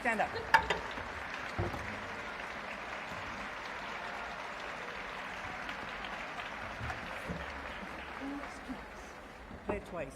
Stand up. Play it twice.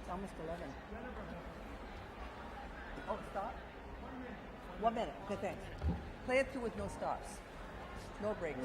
It's almost 11. Oh, stop? 1 minute. Okay, thanks. Play it through with no stops. No breaks.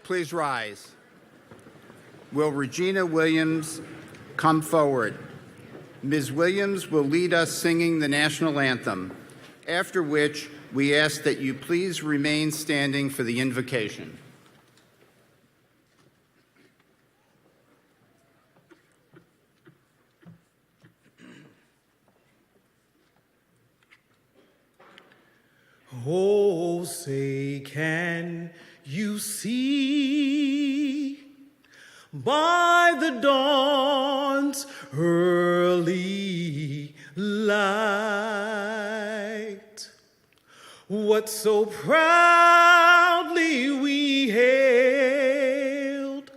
please rise. Will Regina Williams come forward? Ms. Williams will lead us singing the national anthem, after which we ask that you please remain standing for the invocation. Oh, say, can you see by the dawn's early light what so proudly we hailed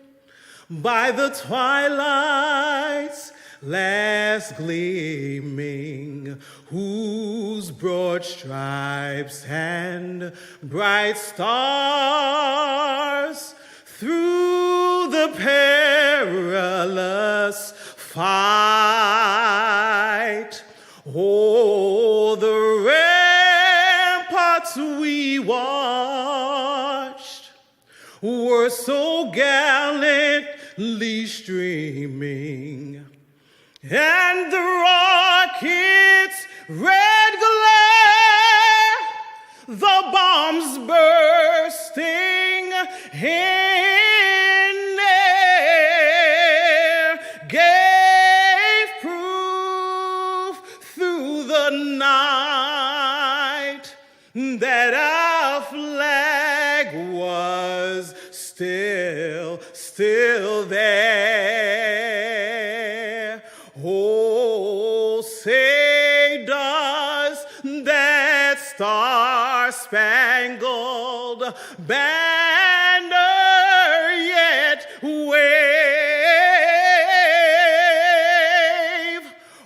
by the twilight's last gleaming, whose broad stripes and bright stars through the perilous fight, oh, the ramparts we watched were so gallantly streaming, and the rockets' red glare, the bombs bursting in air, gave proof through the night that our flag was still there. Oh, say does that star-spangled banner yet wave?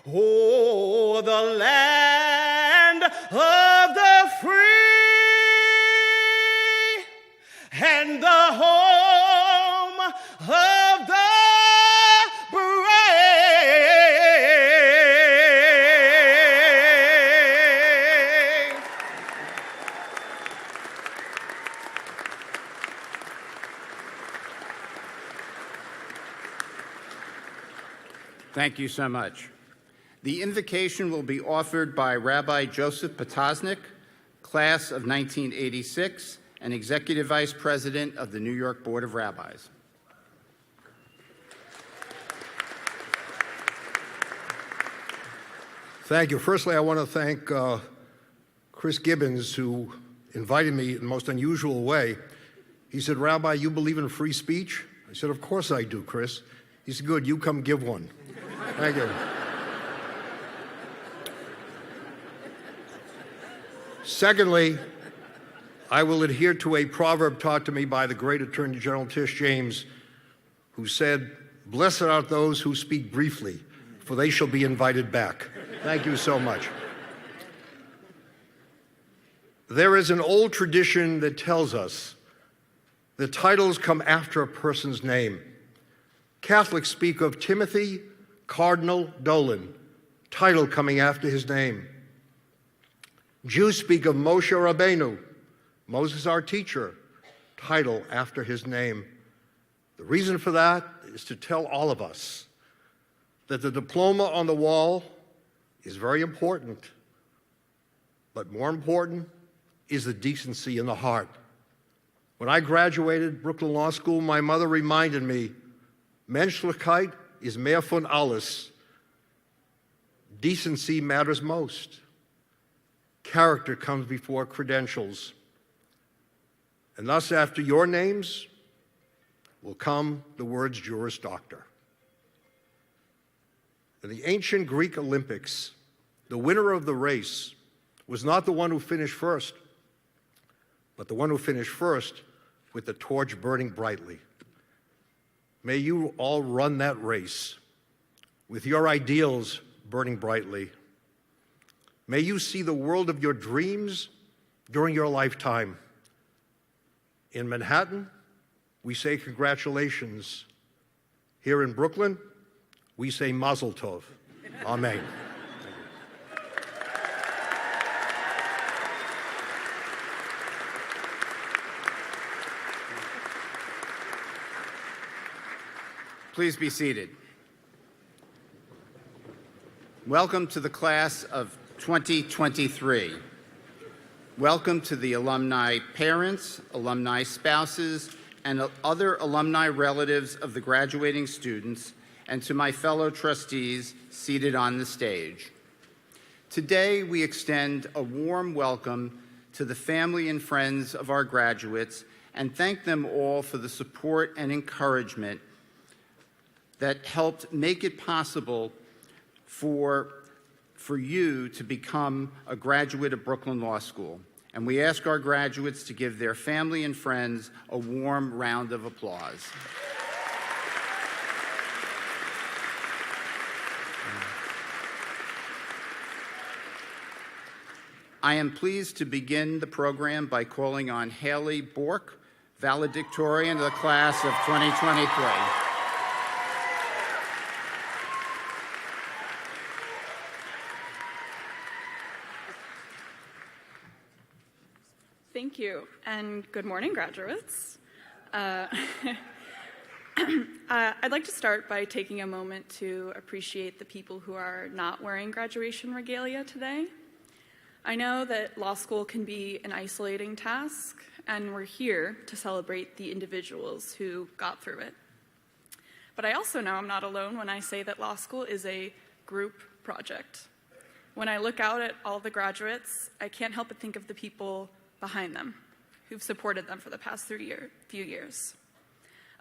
Oh, the land of the free and the home of the Thank you so much. The invocation will be offered by Rabbi Joseph Potosnik, class of 1986, and Executive Vice President of the New York Board of Rabbis. Thank you. Firstly, I want to thank Chris Gibbons, who invited me in the most unusual way. He said, "Rabbi, you believe in free speech?" I said, "Of course I do, Chris." He said, "Good, you come give one." Thank you. Secondly, I will adhere to a proverb taught to me by the great Attorney General Tish James, who said, "Blessed are those who speak briefly, for they shall be invited back." Thank you so much. There is an old tradition that tells us that titles come after a person's name. Catholics speak of Timothy Cardinal Dolan, title coming after his name. Jews speak of Moshe Rabbeinu, Moses our teacher, title after his name. The reason for that is to tell all of us that the diploma on the wall is very important, but more important is the decency in the heart. When I graduated Brooklyn Law School, my mother reminded me, Menschlichkeit is mehr von alles. Decency matters most. Character comes before credentials. And thus, after your names will come the words Juris Doctor. In the ancient Greek Olympics, the winner of the race was not the one who finished first, but the one who finished first with the torch burning brightly. May you all run that race with your ideals burning brightly. May you see the world of your dreams during your lifetime. In Manhattan, we say congratulations. Here in Brooklyn, we say Mazel Tov. Amen. Please be seated. Welcome to the class of 2023. Welcome to the alumni parents, alumni spouses, and other alumni relatives of the graduating students, and to my fellow trustees seated on the stage. Today, we extend a warm welcome to the family and friends of our graduates and thank them all for the support and encouragement that helped make it possible for you to become a graduate of Brooklyn Law School. And we ask our graduates to give their family and friends a warm round of applause. I am pleased to begin the program by calling on Haley Bork, valedictorian of the class of 2023. Thank you, and good morning, graduates. I'd like to start by taking a moment to appreciate the people who are not wearing graduation regalia today. I know that law school can be an isolating task, and we're here to celebrate the individuals who got through it. But I also know I'm not alone when I say that law school is a group project. When I look out at all the graduates, I can't help but think of the people behind them who've supported them for the past few years.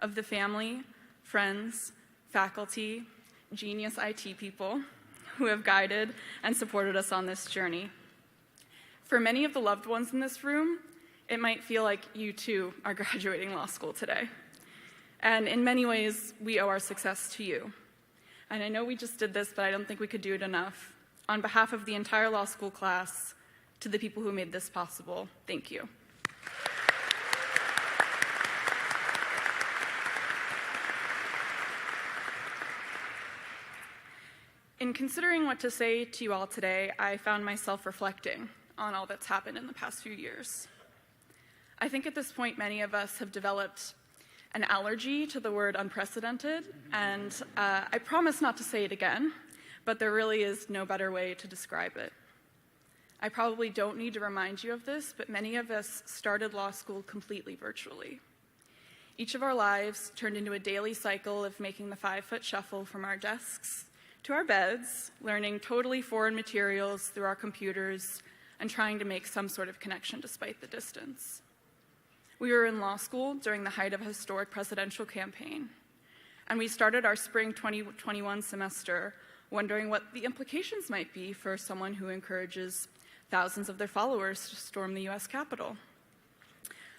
Of the family, friends, faculty, genius IT people who have guided and supported us on this journey. For many of the loved ones in this room, it might feel like you too are graduating law school today. And in many ways, we owe our success to you. And I know we just did this, but I don't think we could do it enough. On behalf of the entire law school class, to the people who made this possible, thank you. In considering what to say to you all today, I found myself reflecting on all that's happened in the past few years. I think at this point, many of us have developed an allergy to the word unprecedented, and I promise not to say it again, but there really is no better way to describe it. I probably don't need to remind you of this, but many of us started law school completely virtually. Each of our lives turned into a daily cycle of making the 5-foot shuffle from our desks to our beds, learning totally foreign materials through our computers, and trying to make some sort of connection despite the distance. We were in law school during the height of a historic presidential campaign, and we started our spring 2021 semester wondering what the implications might be for someone who encourages thousands of their followers to storm the US Capitol.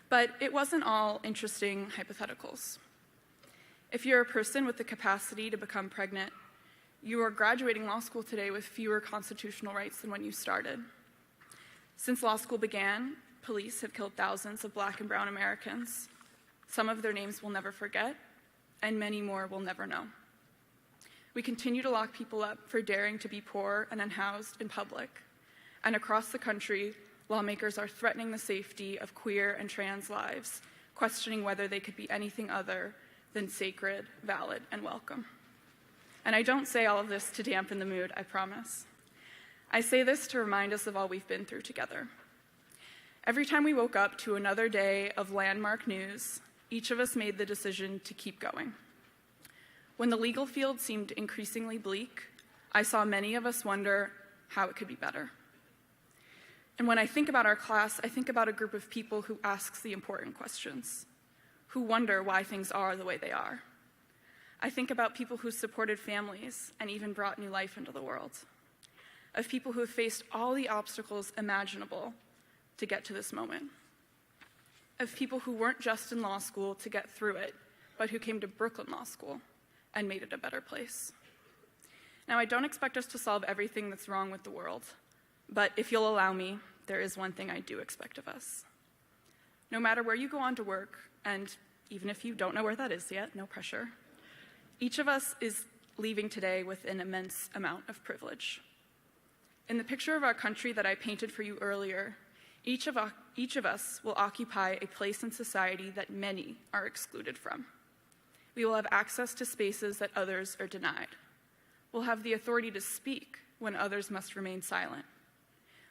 But it wasn't all interesting hypotheticals. If you're a person with the capacity to become pregnant, you are graduating law school today with fewer constitutional rights than when you started. Since law school began, police have killed thousands of Black and brown Americans. Some of their names we'll never forget, and many more we'll never know. We continue to lock people up for daring to be poor and unhoused in public. And across the country, lawmakers are threatening the safety of queer and trans lives, questioning whether they could be anything other than sacred, valid, and welcome. And I don't say all of this to dampen the mood, I promise. I say this to remind us of all we've been through together. Every time we woke up to another day of landmark news, each of us made the decision to keep going. When the legal field seemed increasingly bleak, I saw many of us wonder how it could be better. And when I think about our class, I think about a group of people who asks the important questions, who wonder why things are the way they are. I think about people who supported families and even brought new life into the world, of people who have faced all the obstacles imaginable to get to this moment, of people who weren't just in law school to get through it, but who came to Brooklyn Law School and made it a better place. Now, I don't expect us to solve everything that's wrong with the world, but if you'll allow me, there is one thing I do expect of us. No matter where you go on to work, and even if you don't know where that is yet, no pressure, each of us is leaving today with an immense amount of privilege. In the picture of our country that I painted for you earlier, each of us will occupy a place in society that many are excluded from. We will have access to spaces that others are denied. We'll have the authority to speak when others must remain silent.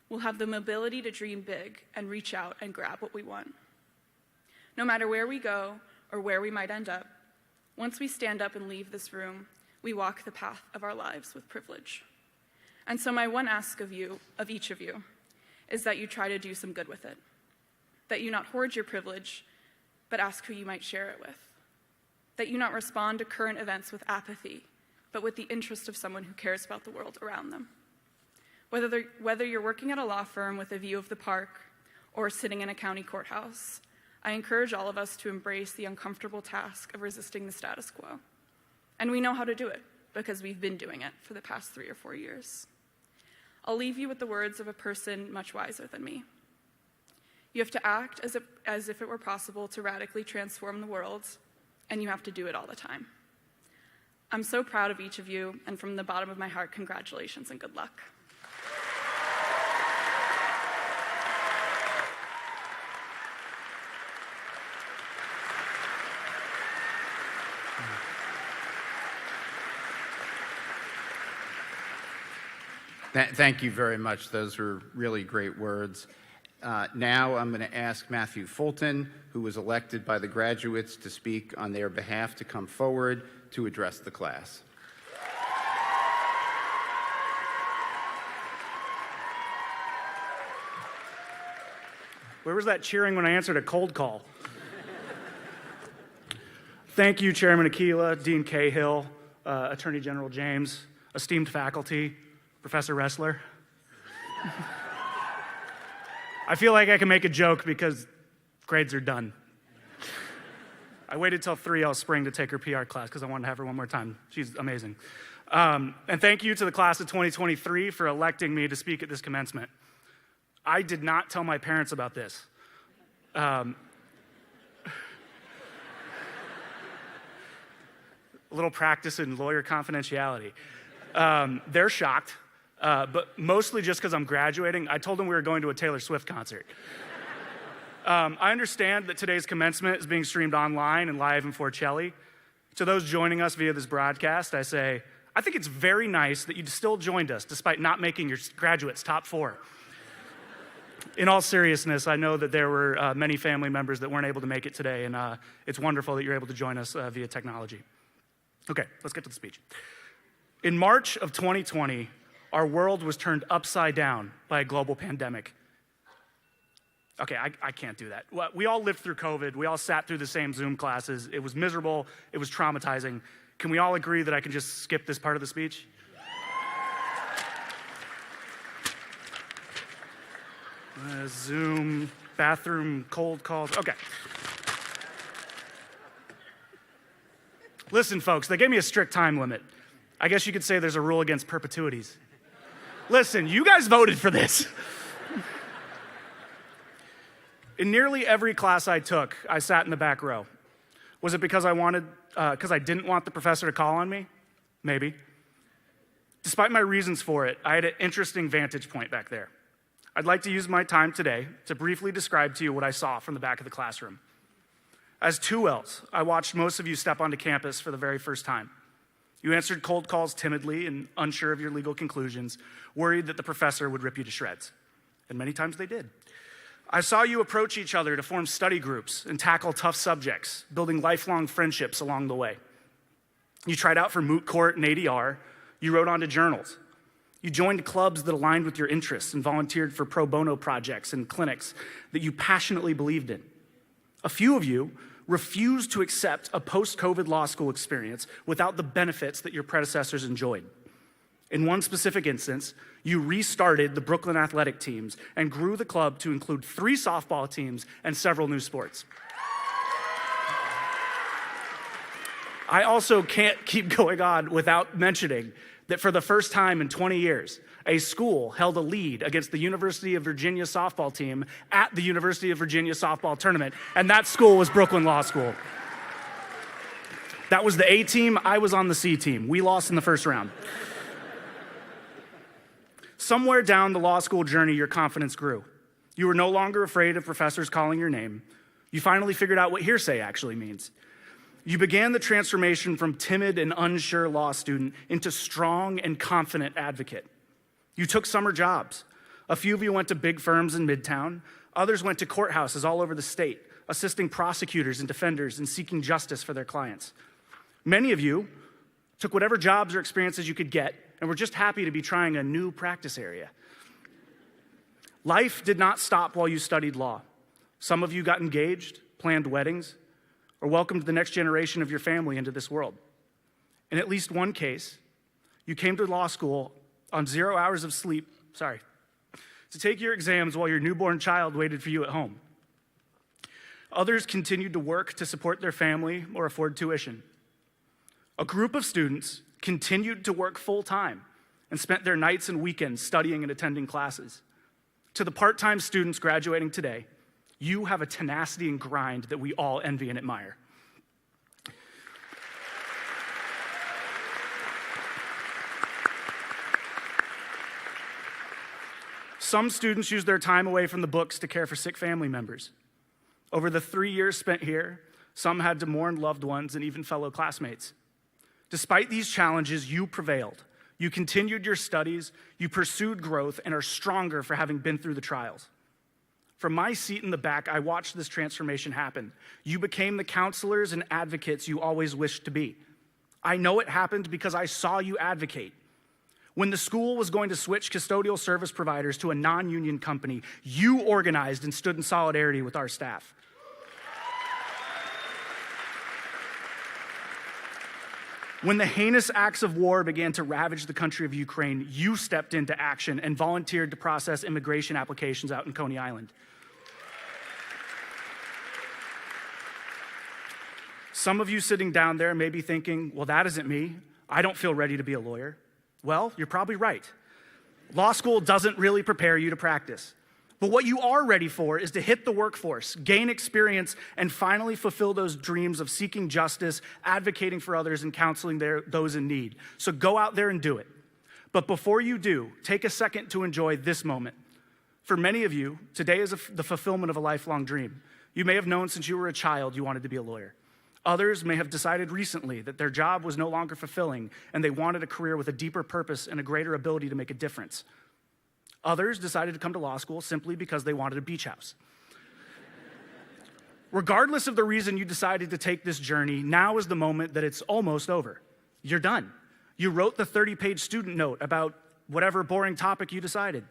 We'll have the mobility to dream big and reach out and grab what we want. No matter where we go or where we might end up, once we stand up and leave this room, we walk the path of our lives with privilege. And so my one ask of you, of each of you, is that you try to do some good with it. That you not hoard your privilege, but ask who you might share it with. That you not respond to current events with apathy, but with the interest of someone who cares about the world around them. Whether you're working at a law firm with a view of the park or sitting in a county courthouse, I encourage all of us to embrace the uncomfortable task of resisting the status quo. And we know how to do it because we've been doing it for the past 3 or 4 years. I'll leave you with the words of a person much wiser than me. You have to act as if it were possible to radically transform the world, and you have to do it all the time. I'm so proud of each of you, and from the bottom of my heart, congratulations and good luck. Thank you very much. Those were really great words. Now I'm going to ask Matthew Fulton, who was elected by the graduates to speak on their behalf, to come forward to address the class. Where was that cheering when I answered a cold call? Thank you, Chairman Aquila, Dean Cahill, Attorney General James, esteemed faculty, Professor Ressler. I feel like I can make a joke because grades are done. I waited till 3L spring to take her PR class because I wanted to have her one more time. She's amazing. And thank you to the class of 2023 for electing me to speak at this commencement. I did not tell my parents about this. A little practice in lawyer confidentiality. They're shocked, but mostly just because I'm graduating. I told them we were going to a Taylor Swift concert. I understand that today's commencement is being streamed online and live in Forcelli. To those joining us via this broadcast, I say, I think it's very nice that you still joined us despite not making your graduates top 4. In all seriousness, I know that there were many family members that weren't able to make it today, and it's wonderful that you're able to join us via technology. Okay, let's get to the speech. In March of 2020, our world was turned upside down by a global pandemic. Okay, I can't do that. We all lived through COVID. We all sat through the same Zoom classes. It was miserable. It was traumatizing. Can we all agree that I can just skip this part of the speech? Zoom, bathroom, cold calls. Okay. Listen, folks, they gave me a strict time limit. I guess you could say there's a rule against perpetuities. Listen, you guys voted for this. In nearly every class I took, I sat in the back row. Was it because I didn't want the professor to call on me? Maybe. Despite my reasons for it, I had an interesting vantage point back there. I'd like to use my time today to briefly describe to you what I saw from the back of the classroom. As 2Ls, I watched most of you step onto campus for the very first time. You answered cold calls timidly and unsure of your legal conclusions, worried that the professor would rip you to shreds. And many times they did. I saw you approach each other to form study groups and tackle tough subjects, building lifelong friendships along the way. You tried out for moot court and ADR. You wrote onto journals. You joined clubs that aligned with your interests and volunteered for pro bono projects and clinics that you passionately believed in. A few of you refused to accept a post-COVID law school experience without the benefits that your predecessors enjoyed. In one specific instance, you restarted the Brooklyn athletic teams and grew the club to include 3 softball teams and several new sports. I also can't keep going on without mentioning that for the first time in 20 years, a school held a lead against the University of Virginia softball team at the University of Virginia softball tournament, and that school was Brooklyn Law School. That was the A team. I was on the C team. We lost in the first round. Somewhere down the law school journey, your confidence grew. You were no longer afraid of professors calling your name. You finally figured out what hearsay actually means. You began the transformation from timid and unsure law student into strong and confident advocate. You took summer jobs. A few of you went to big firms in Midtown. Others went to courthouses all over the state, assisting prosecutors and defenders in seeking justice for their clients. Many of you took whatever jobs or experiences you could get and were just happy to be trying a new practice area. Life did not stop while you studied law. Some of you got engaged, planned weddings, or welcomed the next generation of your family into this world. In at least one case, you came to law school on 0 hours of sleep, to take your exams while your newborn child waited for you at home. Others continued to work to support their family or afford tuition. A group of students continued to work full-time and spent their nights and weekends studying and attending classes. To the part-time students graduating today, you have a tenacity and grind that we all envy and admire. Some students use their time away from the books to care for sick family members. Over the 3 years spent here, some had to mourn loved ones and even fellow classmates. Despite these challenges, you prevailed. You continued your studies, you pursued growth, and are stronger for having been through the trials. From my seat in the back, I watched this transformation happen. You became the counselors and advocates you always wished to be. I know it happened because I saw you advocate. When the school was going to switch custodial service providers to a non-union company, you organized and stood in solidarity with our staff. When the heinous acts of war began to ravage the country of Ukraine, you stepped into action and volunteered to process immigration applications out in Coney Island. Some of you sitting down there may be thinking, well, that isn't me. I don't feel ready to be a lawyer. Well, you're probably right. Law school doesn't really prepare you to practice. But what you are ready for is to hit the workforce, gain experience, and finally fulfill those dreams of seeking justice, advocating for others, and counseling those in need. So go out there and do it. But before you do, take a second to enjoy this moment. For many of you, today is the fulfillment of a lifelong dream. You may have known since you were a child you wanted to be a lawyer. Others may have decided recently that their job was no longer fulfilling and they wanted a career with a deeper purpose and a greater ability to make a difference. Others decided to come to law school simply because they wanted a beach house. Regardless of the reason you decided to take this journey, now is the moment that it's almost over. You're done. You wrote the 30-page student note about whatever boring topic you decided.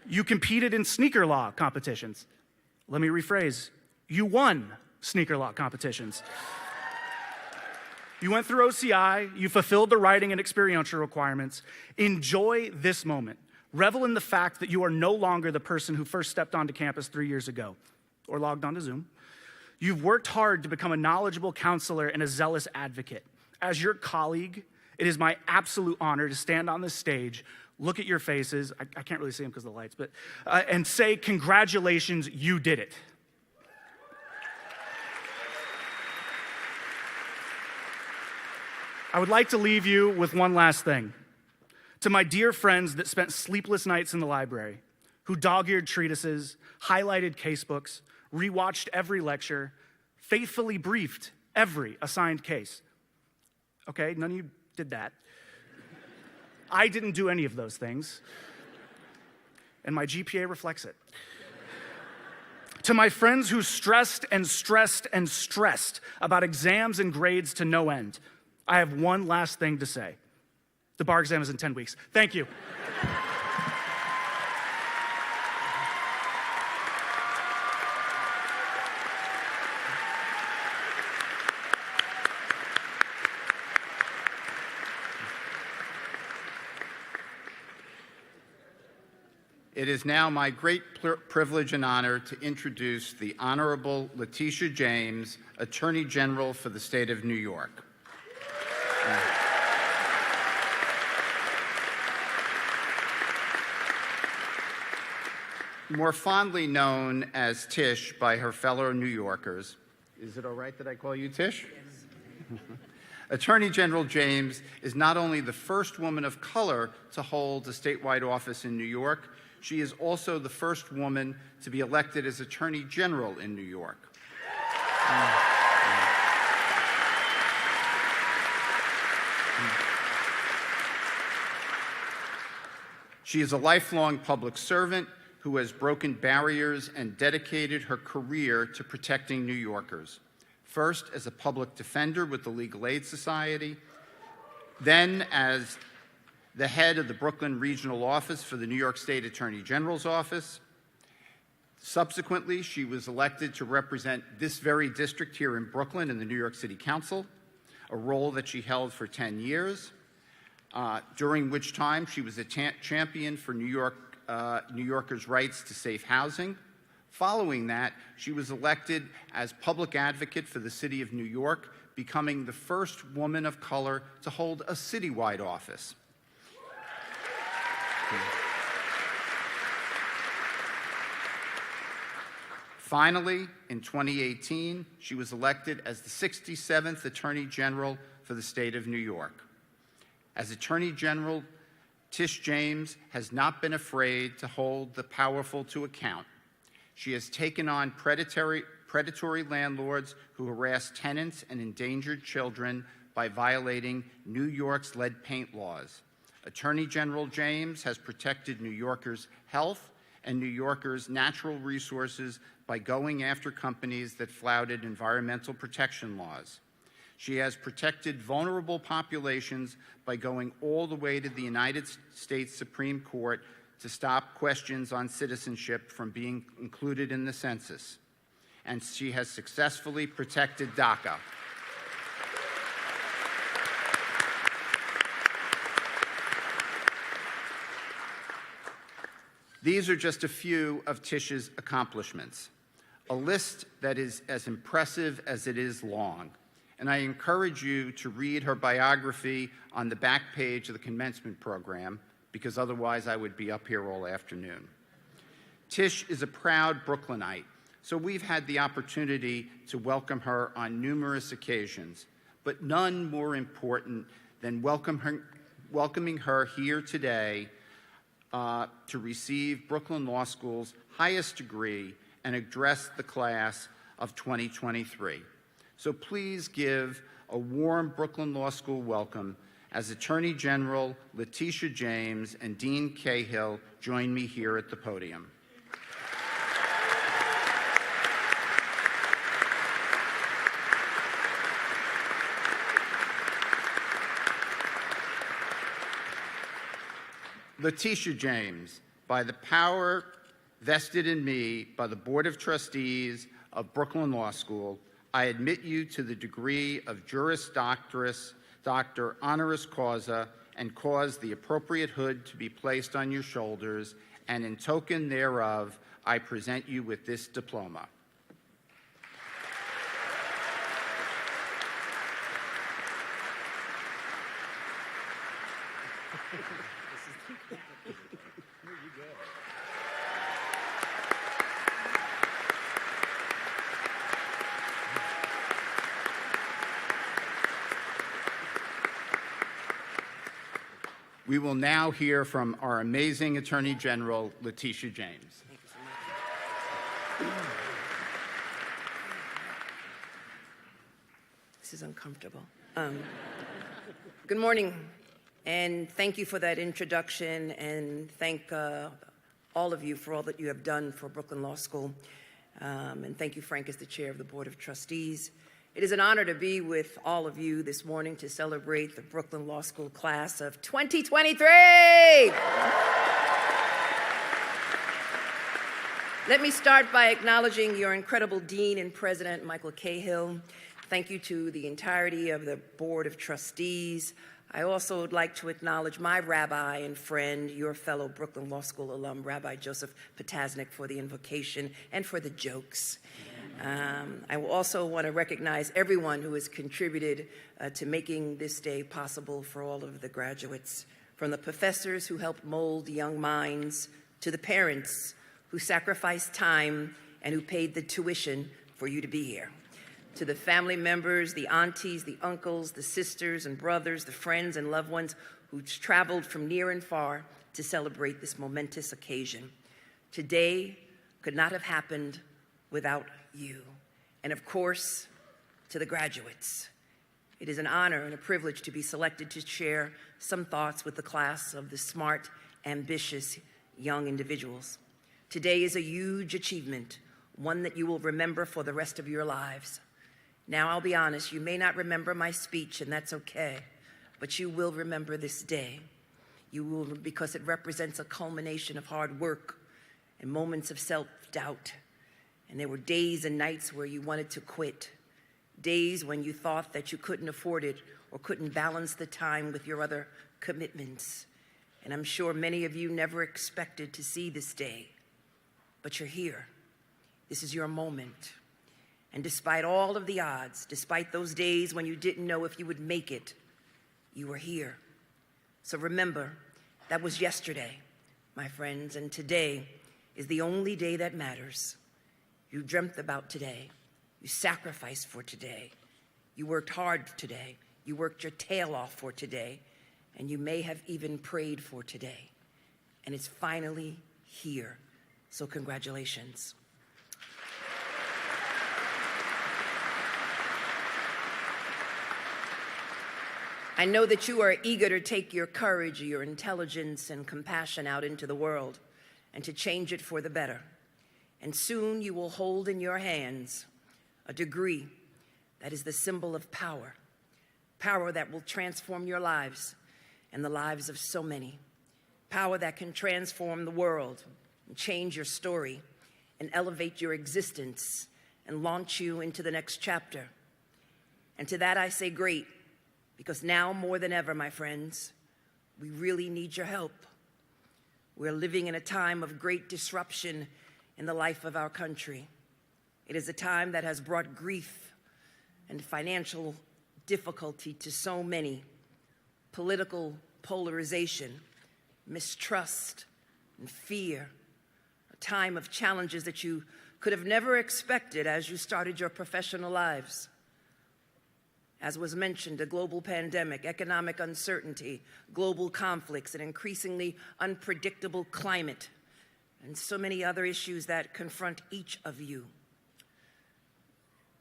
You competed in sneaker law competitions. Let me rephrase. You won sneaker law competitions. You went through OCI. You fulfilled the writing and experiential requirements. Enjoy this moment. Revel in the fact that you are no longer the person who first stepped onto campus 3 years ago or logged onto Zoom. You've worked hard to become a knowledgeable counselor and a zealous advocate. As your colleague, it is my absolute honor to stand on this stage, look at your faces, I can't really see them because of the lights, but and say, congratulations, you did it. I would like to leave you with one last thing. To my dear friends that spent sleepless nights in the library, who dog-eared treatises, highlighted casebooks, rewatched every lecture, faithfully briefed every assigned case. Okay, none of you did that. I didn't do any of those things, and my GPA reflects it. To my friends who stressed and stressed and stressed about exams and grades to no end, I have one last thing to say. The bar exam is in 10 weeks. Thank you. It is now my great privilege and honor to introduce the Honorable Letitia James, Attorney General for the State of New York. More fondly known as Tish by her fellow New Yorkers. Is it all right that I call you Tish? Yes. Attorney General James is not only the first woman of color to hold a statewide office in New York, she is also the first woman to be elected as Attorney General in New York. She is a lifelong public servant who has broken barriers and dedicated her career to protecting New Yorkers. First as a public defender with the Legal Aid Society, then as the head of the Brooklyn Regional Office for the New York State Attorney General's Office. Subsequently, she was elected to represent this very district here in Brooklyn in the New York City Council, a role that she held for 10 years, during which time she was a champion for New Yorkers' rights to safe housing. Following that, she was elected as public advocate for the city of New York, becoming the first woman of color to hold a citywide office. Finally, in 2018, she was elected as the 67th Attorney General for the state of New York. As Attorney General, Tish James has not been afraid to hold the powerful to account. She has taken on predatory landlords who harass tenants and endangered children by violating New York's lead paint laws. Attorney General James has protected New Yorkers' health and New Yorkers' natural resources by going after companies that flouted environmental protection laws. She has protected vulnerable populations by going all the way to the United States Supreme Court to stop questions on citizenship from being included in the census. And she has successfully protected DACA. These are just a few of Tish's accomplishments, a list that is as impressive as it is long. And I encourage you to read her biography on the back page of the commencement program, because otherwise I would be up here all afternoon. Tish is a proud Brooklynite, so we've had the opportunity to welcome her on numerous occasions, but none more important than welcoming her here today to receive Brooklyn Law School's highest degree and address the class of 2023. So please give a warm Brooklyn Law School welcome as Attorney General Letitia James and Dean Cahill join me here at the podium. Letitia James, by the power vested in me by the Board of Trustees of Brooklyn Law School, I admit you to the degree of Juris Doctor honoris causa and cause the appropriate hood to be placed on your shoulders, and in token thereof, I present you with this diploma. We will now hear from our amazing Attorney General, Letitia James. Thank you so much. This is uncomfortable. Good morning, and thank you for that introduction, and thank all of you for all that you have done for Brooklyn Law School. And thank you, Frank, as the chair of the Board of Trustees. It is an honor to be with all of you this morning to celebrate the Brooklyn Law School class of 2023. Let me start by acknowledging your incredible Dean and President, Michael Cahill. Thank you to the entirety of the Board of Trustees. I also would like to acknowledge my rabbi and friend, your fellow Brooklyn Law School alum, Rabbi Joseph Potasnik, for the invocation and for the jokes. I will also want to recognize everyone who has contributed to making this day possible for all of the graduates, from the professors who helped mold young minds, to the parents who sacrificed time and who paid the tuition for you to be here, to the family members, the aunties, the uncles, the sisters and brothers, the friends and loved ones who traveled from near and far to celebrate this momentous occasion. Today could not have happened without you. And of course, to the graduates. It is an honor and a privilege to be selected to share some thoughts with the class of the smart, ambitious young individuals. Today is a huge achievement, one that you will remember for the rest of your lives. Now, I'll be honest, you may not remember my speech, and that's okay, but you will remember this day. You will, because it represents a culmination of hard work and moments of self-doubt. And there were days and nights where you wanted to quit, days when you thought that you couldn't afford it or couldn't balance the time with your other commitments. And I'm sure many of you never expected to see this day, but you're here. This is your moment. And despite all of the odds, despite those days when you didn't know if you would make it, you were here. So remember, that was yesterday, my friends, and today is the only day that matters. You dreamt about today. You sacrificed for today. You worked hard today. You worked your tail off for today. And you may have even prayed for today. And it's finally here. So congratulations. I know that you are eager to take your courage, your intelligence, and compassion out into the world and to change it for the better. And soon you will hold in your hands a degree that is the symbol of power, power that will transform your lives and the lives of so many, power that can transform the world and change your story and elevate your existence and launch you into the next chapter. And to that I say great, because now more than ever, my friends, we really need your help. We're living in a time of great disruption in the life of our country. It is a time that has brought grief and financial difficulty to so many, political polarization, mistrust, and fear, a time of challenges that you could have never expected as you started your professional lives. As was mentioned, a global pandemic, economic uncertainty, global conflicts, an increasingly unpredictable climate, and so many other issues that confront each of you.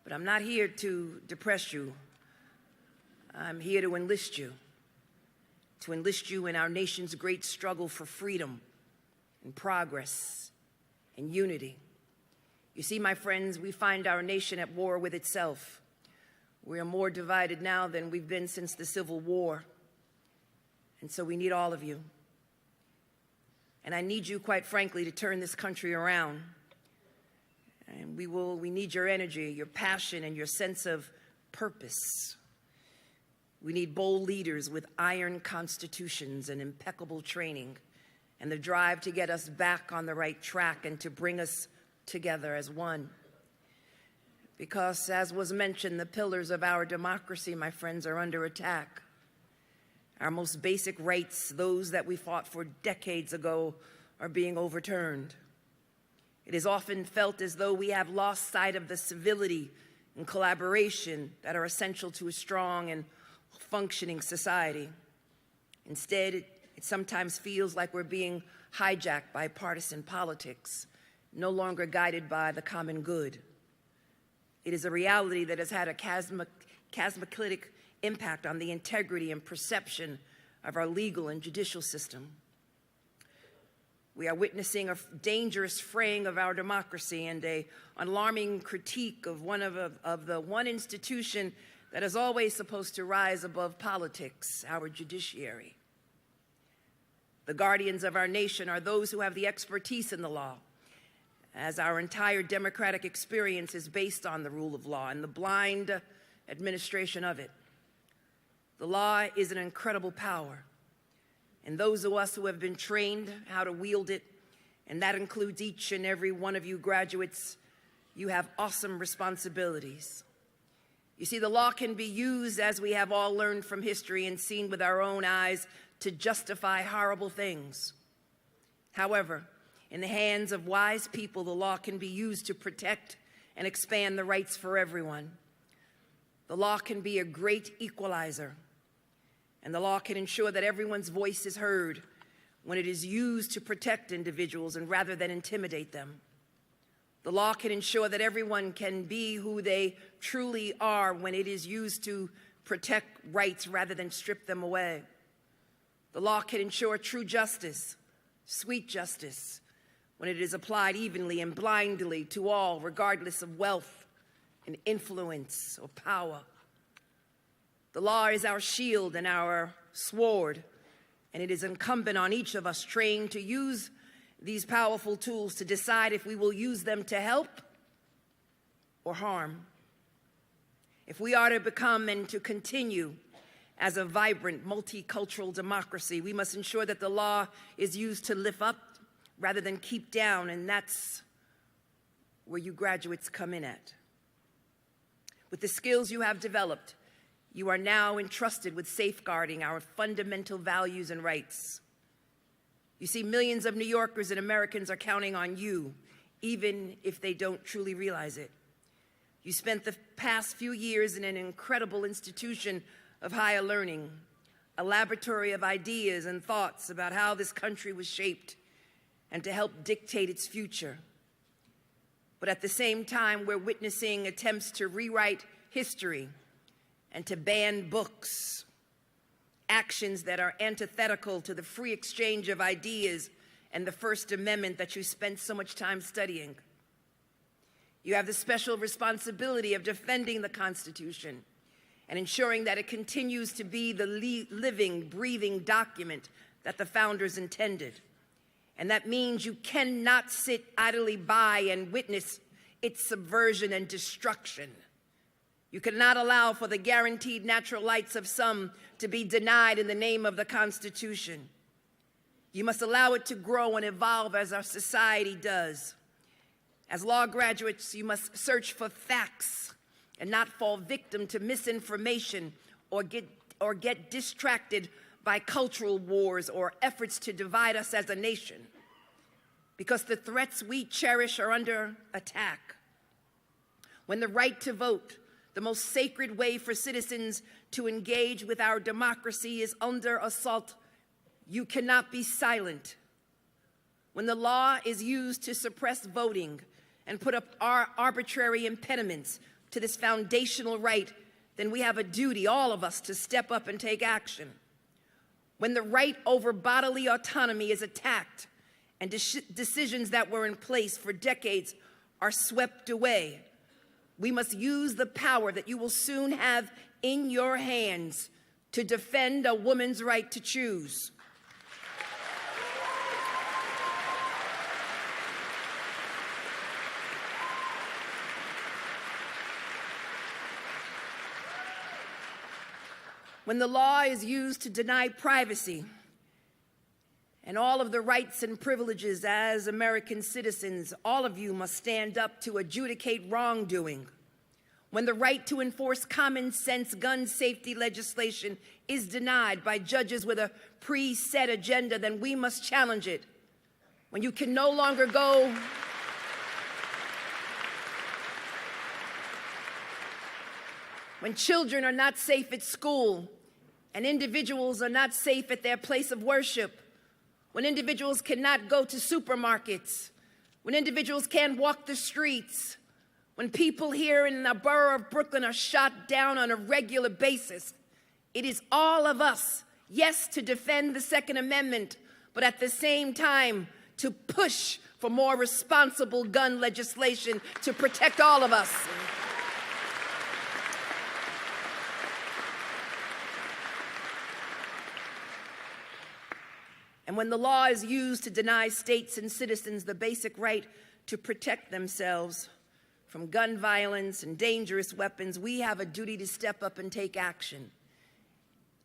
But I'm not here to depress you. I'm here to enlist you in our nation's great struggle for freedom and progress and unity. You see, my friends, we find our nation at war with itself. We are more divided now than we've been since the Civil War. And so we need all of you. And I need you, quite frankly, to turn this country around. And we need your energy, your passion, and your sense of purpose. We need bold leaders with iron constitutions and impeccable training, and the drive to get us back on the right track and to bring us together as one. Because, as was mentioned, the pillars of our democracy, my friends, are under attack. Our most basic rights, those that we fought for decades ago, are being overturned. It is often felt as though we have lost sight of the civility and collaboration that are essential to a strong and functioning society. Instead, it sometimes feels like we're being hijacked by partisan politics, no longer guided by the common good. It is a reality that has had a cataclysmic impact on the integrity and perception of our legal and judicial system. We are witnessing a dangerous fraying of our democracy and an alarming critique of the one institution that is always supposed to rise above politics, our judiciary. The guardians of our nation are those who have the expertise in the law, as our entire democratic experience is based on the rule of law and the blind administration of it. The law is an incredible power, and those of us who have been trained how to wield it, and that includes each and every one of you graduates, you have awesome responsibilities. You see, the law can be used, as we have all learned from history and seen with our own eyes, to justify horrible things. However, in the hands of wise people, the law can be used to protect and expand the rights for everyone. The law can be a great equalizer, and the law can ensure that everyone's voice is heard when it is used to protect individuals and rather than intimidate them. The law can ensure that everyone can be who they truly are when it is used to protect rights rather than strip them away. The law can ensure true justice sweet justice when it is applied evenly and blindly to all, regardless of wealth and influence or power. The law is our shield and our sword, and it is incumbent on each of us trained to use these powerful tools to decide if we will use them to help or harm. If we are to become and to continue as a vibrant, multicultural democracy, we must ensure that the law is used to lift up rather than keep down, and that's where you graduates come in at. With the skills you have developed, you are now entrusted with safeguarding our fundamental values and rights. You see, millions of New Yorkers and Americans are counting on you, even if they don't truly realize it. You spent the past few years in an incredible institution of higher learning, a laboratory of ideas and thoughts about how this country was shaped and to help dictate its future. But at the same time, we're witnessing attempts to rewrite history and to ban books, actions that are antithetical to the free exchange of ideas and the First Amendment that you spent so much time studying. You have the special responsibility of defending the Constitution and ensuring that it continues to be the living, breathing document that the founders intended. And that means you cannot sit idly by and witness its subversion and destruction. You cannot allow for the guaranteed natural rights of some to be denied in the name of the Constitution. You must allow it to grow and evolve as our society does. As law graduates, you must search for facts and not fall victim to misinformation or get distracted by cultural wars or efforts to divide us as a nation. Because the threats we cherish are under attack. When the right to vote, the most sacred way for citizens to engage with our democracy, is under assault, you cannot be silent. When the law is used to suppress voting and put up arbitrary impediments to this foundational right, then we have a duty, all of us, to step up and take action. When the right over bodily autonomy is attacked and decisions that were in place for decades are swept away, we must use the power that you will soon have in your hands to defend a woman's right to choose. When the law is used to deny privacy and all of the rights and privileges as American citizens, all of you must stand up to adjudicate wrongdoing. When the right to enforce common sense gun safety legislation is denied by judges with a preset agenda, then we must challenge it. When you can no longer go when children are not safe at school and individuals are not safe at their place of worship, when individuals cannot go to supermarkets, when individuals can't walk the streets, when people here in the borough of Brooklyn are shot down on a regular basis, it is all of us, yes, to defend the Second Amendment, but at the same time to push for more responsible gun legislation to protect all of us. And when the law is used to deny states and citizens the basic right to protect themselves from gun violence and dangerous weapons, we have a duty to step up and take action.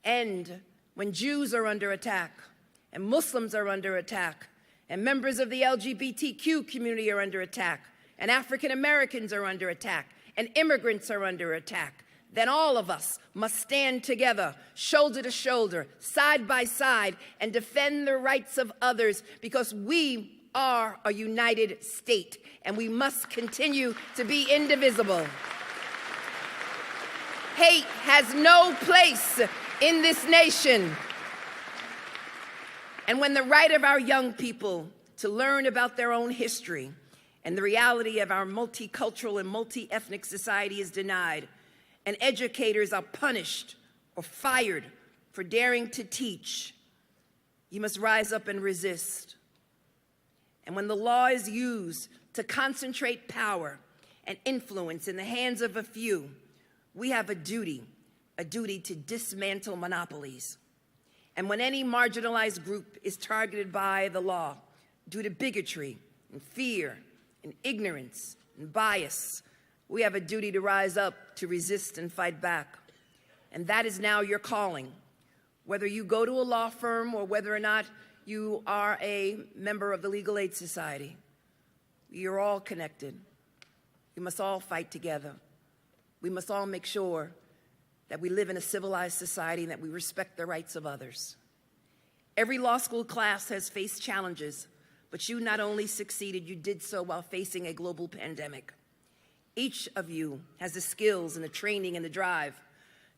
And when Jews are under attack, and Muslims are under attack, and members of the LGBTQ community are under attack, and African Americans are under attack, and immigrants are under attack, then all of us must stand together, shoulder to shoulder, side by side, and defend the rights of others, because we are a united state, and we must continue to be indivisible. Hate has no place in this nation. And when the right of our young people to learn about their own history and the reality of our multicultural and multi-ethnic society is denied, and educators are punished or fired for daring to teach, you must rise up and resist. And when the law is used to concentrate power and influence in the hands of a few, we have a duty to dismantle monopolies. And when any marginalized group is targeted by the law due to bigotry and fear and ignorance and bias, we have a duty to rise up, to resist and fight back. And that is now your calling. Whether you go to a law firm or whether or not you are a member of the Legal Aid Society, you're all connected. We must all fight together. We must all make sure that we live in a civilized society and that we respect the rights of others. Every law school class has faced challenges, but you not only succeeded, you did so while facing a global pandemic. Each of you has the skills and the training and the drive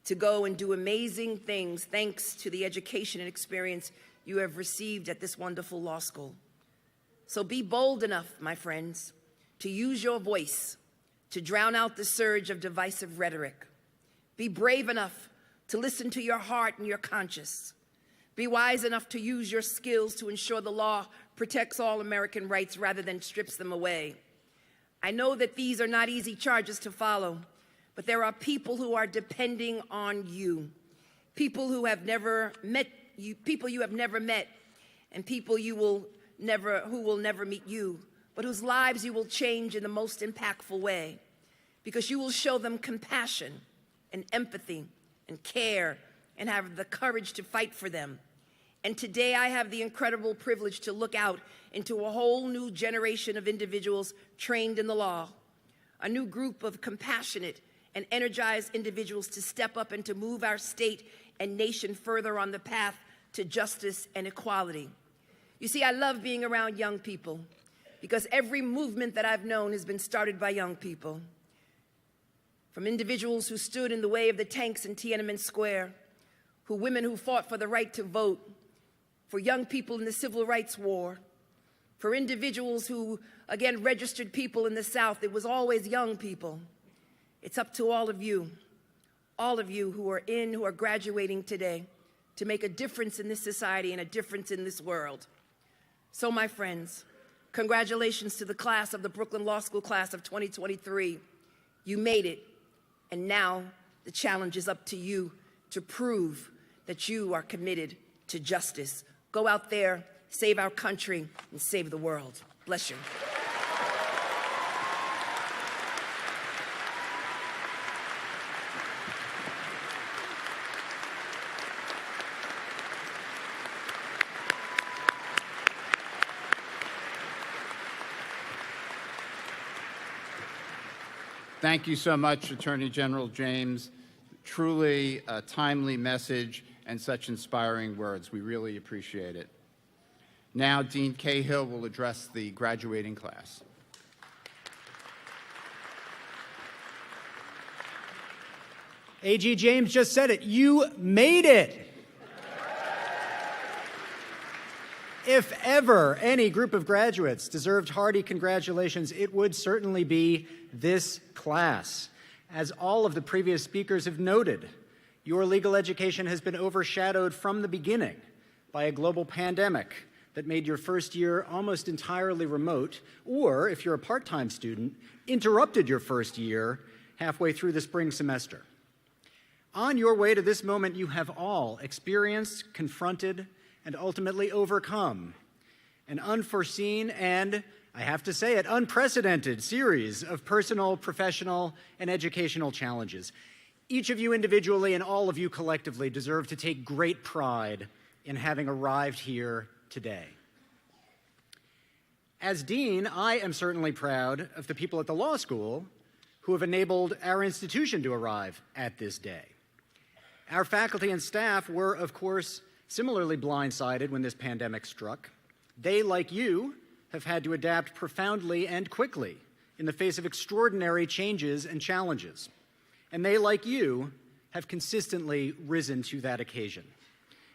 to go and do amazing things thanks to the education and experience you have received at this wonderful law school. So be bold enough, my friends, to use your voice to drown out the surge of divisive rhetoric. Be brave enough to listen to your heart and your conscience. Be wise enough to use your skills to ensure the law protects all American rights rather than strips them away. I know that these are not easy charges to follow, but there are people who are depending on you, people who have never met you, people you have never met, and people who will never meet you, but whose lives you will change in the most impactful way, because you will show them compassion and empathy and care and have the courage to fight for them. And today I have the incredible privilege to look out into a whole new generation of individuals trained in the law, a new group of compassionate and energized individuals to step up and to move our state and nation further on the path to justice and equality. You see, I love being around young people because every movement that I've known has been started by young people. From individuals who stood in the way of the tanks in Tiananmen Square, women who fought for the right to vote, for young people in the Civil Rights War, for individuals who, again, registered people in the South. It was always young people. It's up to all of you who are graduating today, to make a difference in this society and a difference in this world. So, my friends, congratulations to the class of the Brooklyn Law School class of 2023. You made it, and now the challenge is up to you to prove that you are committed to justice. Go out there, save our country, and save the world. Bless you. Thank you so much, Attorney General James. Truly a timely message and such inspiring words. We really appreciate it. Now, Dean Cahill will address the graduating class. A.G. James just said it. You made it. If ever any group of graduates deserved hearty congratulations, it would certainly be this class. As all of the previous speakers have noted, your legal education has been overshadowed from the beginning by a global pandemic that made your first year almost entirely remote, or, if you're a part-time student, interrupted your first year halfway through the spring semester. On your way to this moment, you have all experienced, confronted, and ultimately overcome an unforeseen and, I have to say it, unprecedented series of personal, professional, and educational challenges. Each of you individually and all of you collectively deserve to take great pride in having arrived here today. As dean, I am certainly proud of the people at the law school who have enabled our institution to arrive at this day. Our faculty and staff were, of course, similarly blindsided when this pandemic struck. They, like you, have had to adapt profoundly and quickly in the face of extraordinary changes and challenges. And they, like you, have consistently risen to that occasion.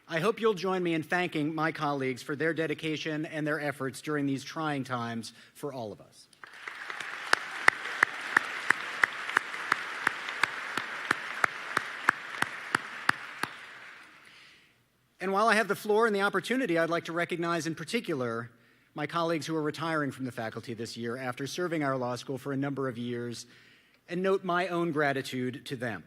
I hope you'll join me in thanking my colleagues for their dedication and their efforts during these trying times for all of us. And while I have the floor and the opportunity, I'd like to recognize in particular my colleagues who are retiring from the faculty this year after serving our law school for a number of years, and note my own gratitude to them.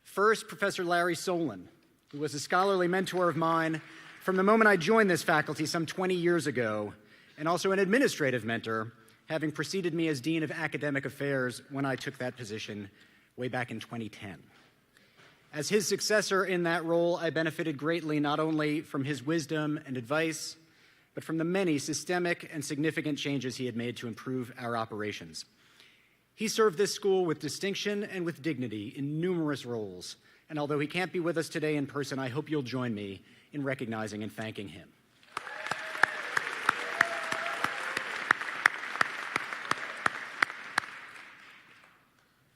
First, Professor Larry Solon, who was a scholarly mentor of mine from the moment I joined this faculty some 20 years ago, and also an administrative mentor, having preceded me as Dean of Academic Affairs when I took that position way back in 2010. As his successor in that role, I benefited greatly not only from his wisdom and advice, but from the many systemic and significant changes he had made to improve our operations. He served this school with distinction and with dignity in numerous roles, and although he can't be with us today in person, I hope you'll join me in recognizing and thanking him.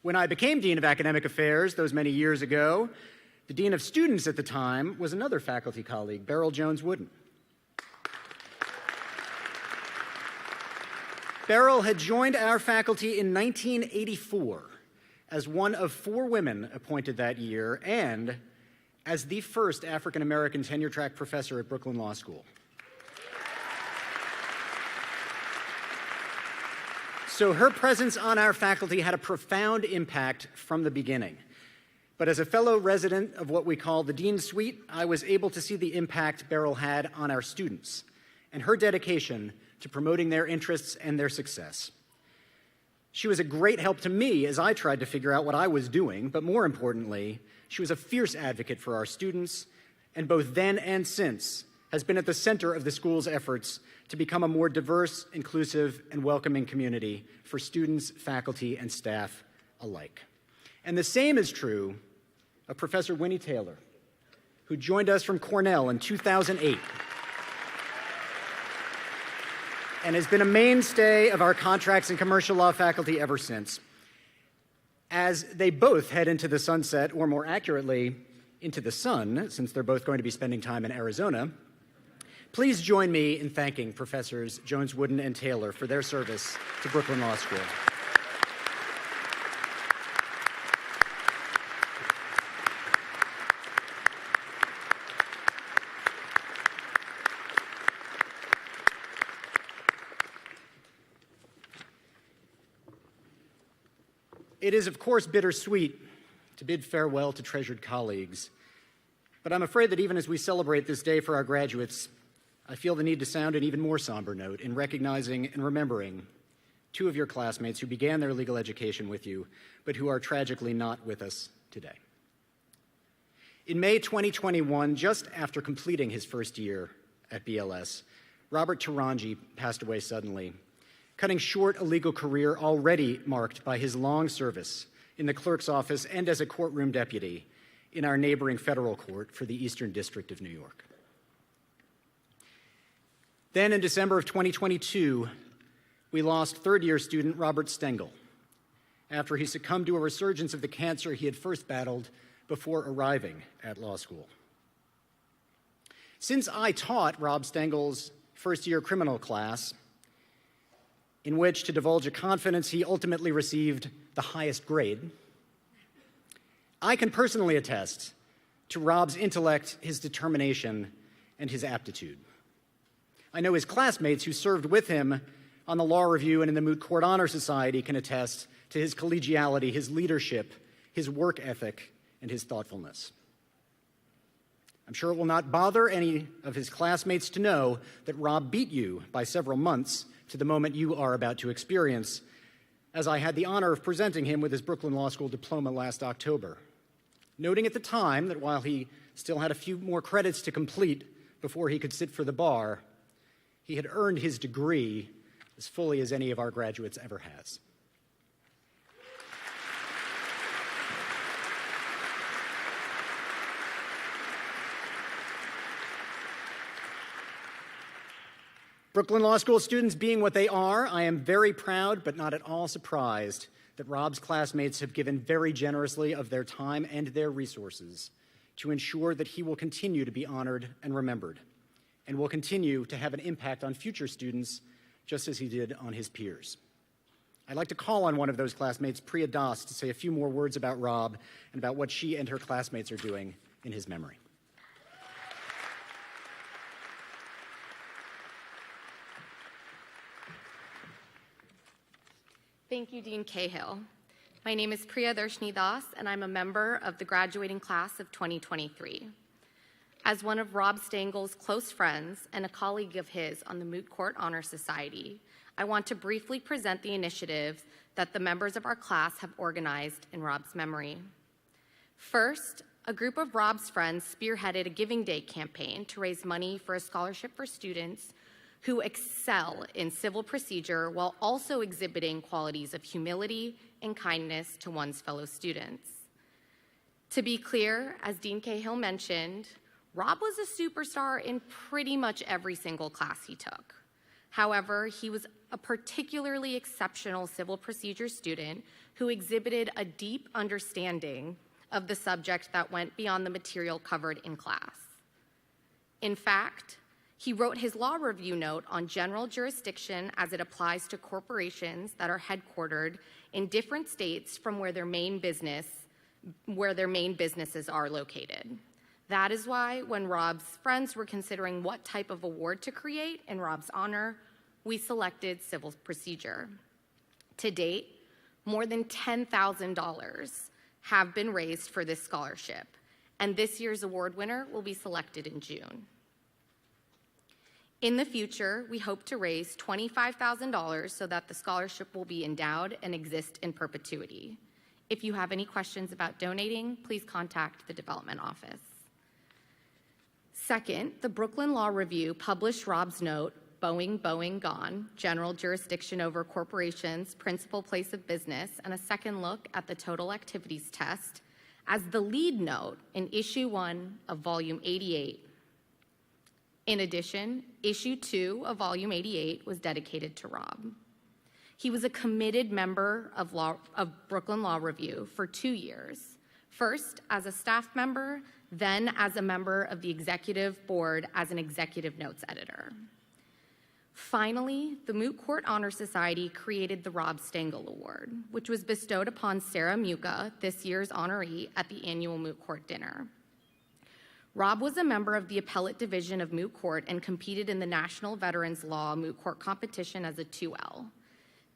When I became Dean of Academic Affairs those many years ago, the Dean of Students at the time was another faculty colleague, Beryl Jones-Wooden. Beryl had joined our faculty in 1984 as one of 4 women appointed that year and as the first African-American tenure-track professor at Brooklyn Law School. So her presence on our faculty had a profound impact from the beginning. But as a fellow resident of what we call the Dean Suite, I was able to see the impact Beryl had on our students and her dedication to promoting their interests and their success. She was a great help to me as I tried to figure out what I was doing, but more importantly, she was a fierce advocate for our students, and both then and since has been at the center of the school's efforts to become a more diverse, inclusive, and welcoming community for students, faculty, and staff alike. And the same is true of Professor Winnie Taylor, who joined us from Cornell in 2008 and has been a mainstay of our contracts and commercial law faculty ever since. As they both head into the sunset, or more accurately, into the sun, since they're both going to be spending time in Arizona, please join me in thanking Professors Jones-Wooden and Taylor for their service to Brooklyn Law School. It is, of course, bittersweet to bid farewell to treasured colleagues, but I'm afraid that even as we celebrate this day for our graduates, I feel the need to sound an even more somber note in recognizing and remembering 2 of your classmates who began their legal education with you, but who are tragically not with us today. In May 2021, just after completing his first year at BLS, Robert Taranji passed away suddenly, cutting short a legal career already marked by his long service in the clerk's office and as a courtroom deputy in our neighboring federal court for the Eastern District of New York. Then in December of 2022, we lost third-year student Robert Stengel after he succumbed to a resurgence of the cancer he had first battled before arriving at law school. Since I taught Rob Stengel's first-year criminal class, in which, to divulge a confidence, he ultimately received the highest grade, I can personally attest to Rob's intellect, his determination, and his aptitude. I know his classmates who served with him on the Law Review and in the Moot Court Honor Society can attest to his collegiality, his leadership, his work ethic, and his thoughtfulness. I'm sure it will not bother any of his classmates to know that Rob beat you by several months to the moment you are about to experience, as I had the honor of presenting him with his Brooklyn Law School diploma last October, noting at the time that while he still had a few more credits to complete before he could sit for the bar, he had earned his degree as fully as any of our graduates ever has. Brooklyn Law School students being what they are, I am very proud but not at all surprised that Rob's classmates have given very generously of their time and their resources to ensure that he will continue to be honored and remembered, and will continue to have an impact on future students just as he did on his peers. I'd like to call on one of those classmates, Priya Das, to say a few more words about Rob and about what she and her classmates are doing in his memory. Thank you, Dean Cahill. My name is Priya Darshni Das, and I'm a member of the graduating class of 2023. As one of Rob Stengel's close friends and a colleague of his on the Moot Court Honor Society, I want to briefly present the initiatives that the members of our class have organized in Rob's memory. First, a group of Rob's friends spearheaded a Giving Day campaign to raise money for a scholarship for students who excel in civil procedure while also exhibiting qualities of humility and kindness to one's fellow students. To be clear, as Dean Cahill mentioned, Rob was a superstar in pretty much every single class he took. However, he was a particularly exceptional civil procedure student who exhibited a deep understanding of the subject that went beyond the material covered in class. In fact, he wrote his law review note on general jurisdiction as it applies to corporations that are headquartered in different states from where their main businesses are located. That is why when Rob's friends were considering what type of award to create in Rob's honor, we selected civil procedure. To date, more than $10,000 have been raised for this scholarship, and this year's award winner will be selected in June. In the future, we hope to raise $25,000 so that the scholarship will be endowed and exist in perpetuity. If you have any questions about donating, please contact the development office. Second, the Brooklyn Law Review published Rob's note, Boeing, Gone, General Jurisdiction Over Corporations, Principal Place of Business, and a second look at the Total Activities Test as the lead note in Issue 1 of Volume 88. In addition, Issue 2 of Volume 88 was dedicated to Rob. He was a committed member of Brooklyn Law Review for 2 years, first as a staff member, then as a member of the executive board as an executive notes editor. Finally, the Moot Court Honor Society created the Rob Stengel Award, which was bestowed upon Sarah Muka, this year's honoree, at the annual Moot Court dinner. Rob was a member of the appellate division of Moot Court and competed in the National Veterans Law Moot Court competition as a 2L.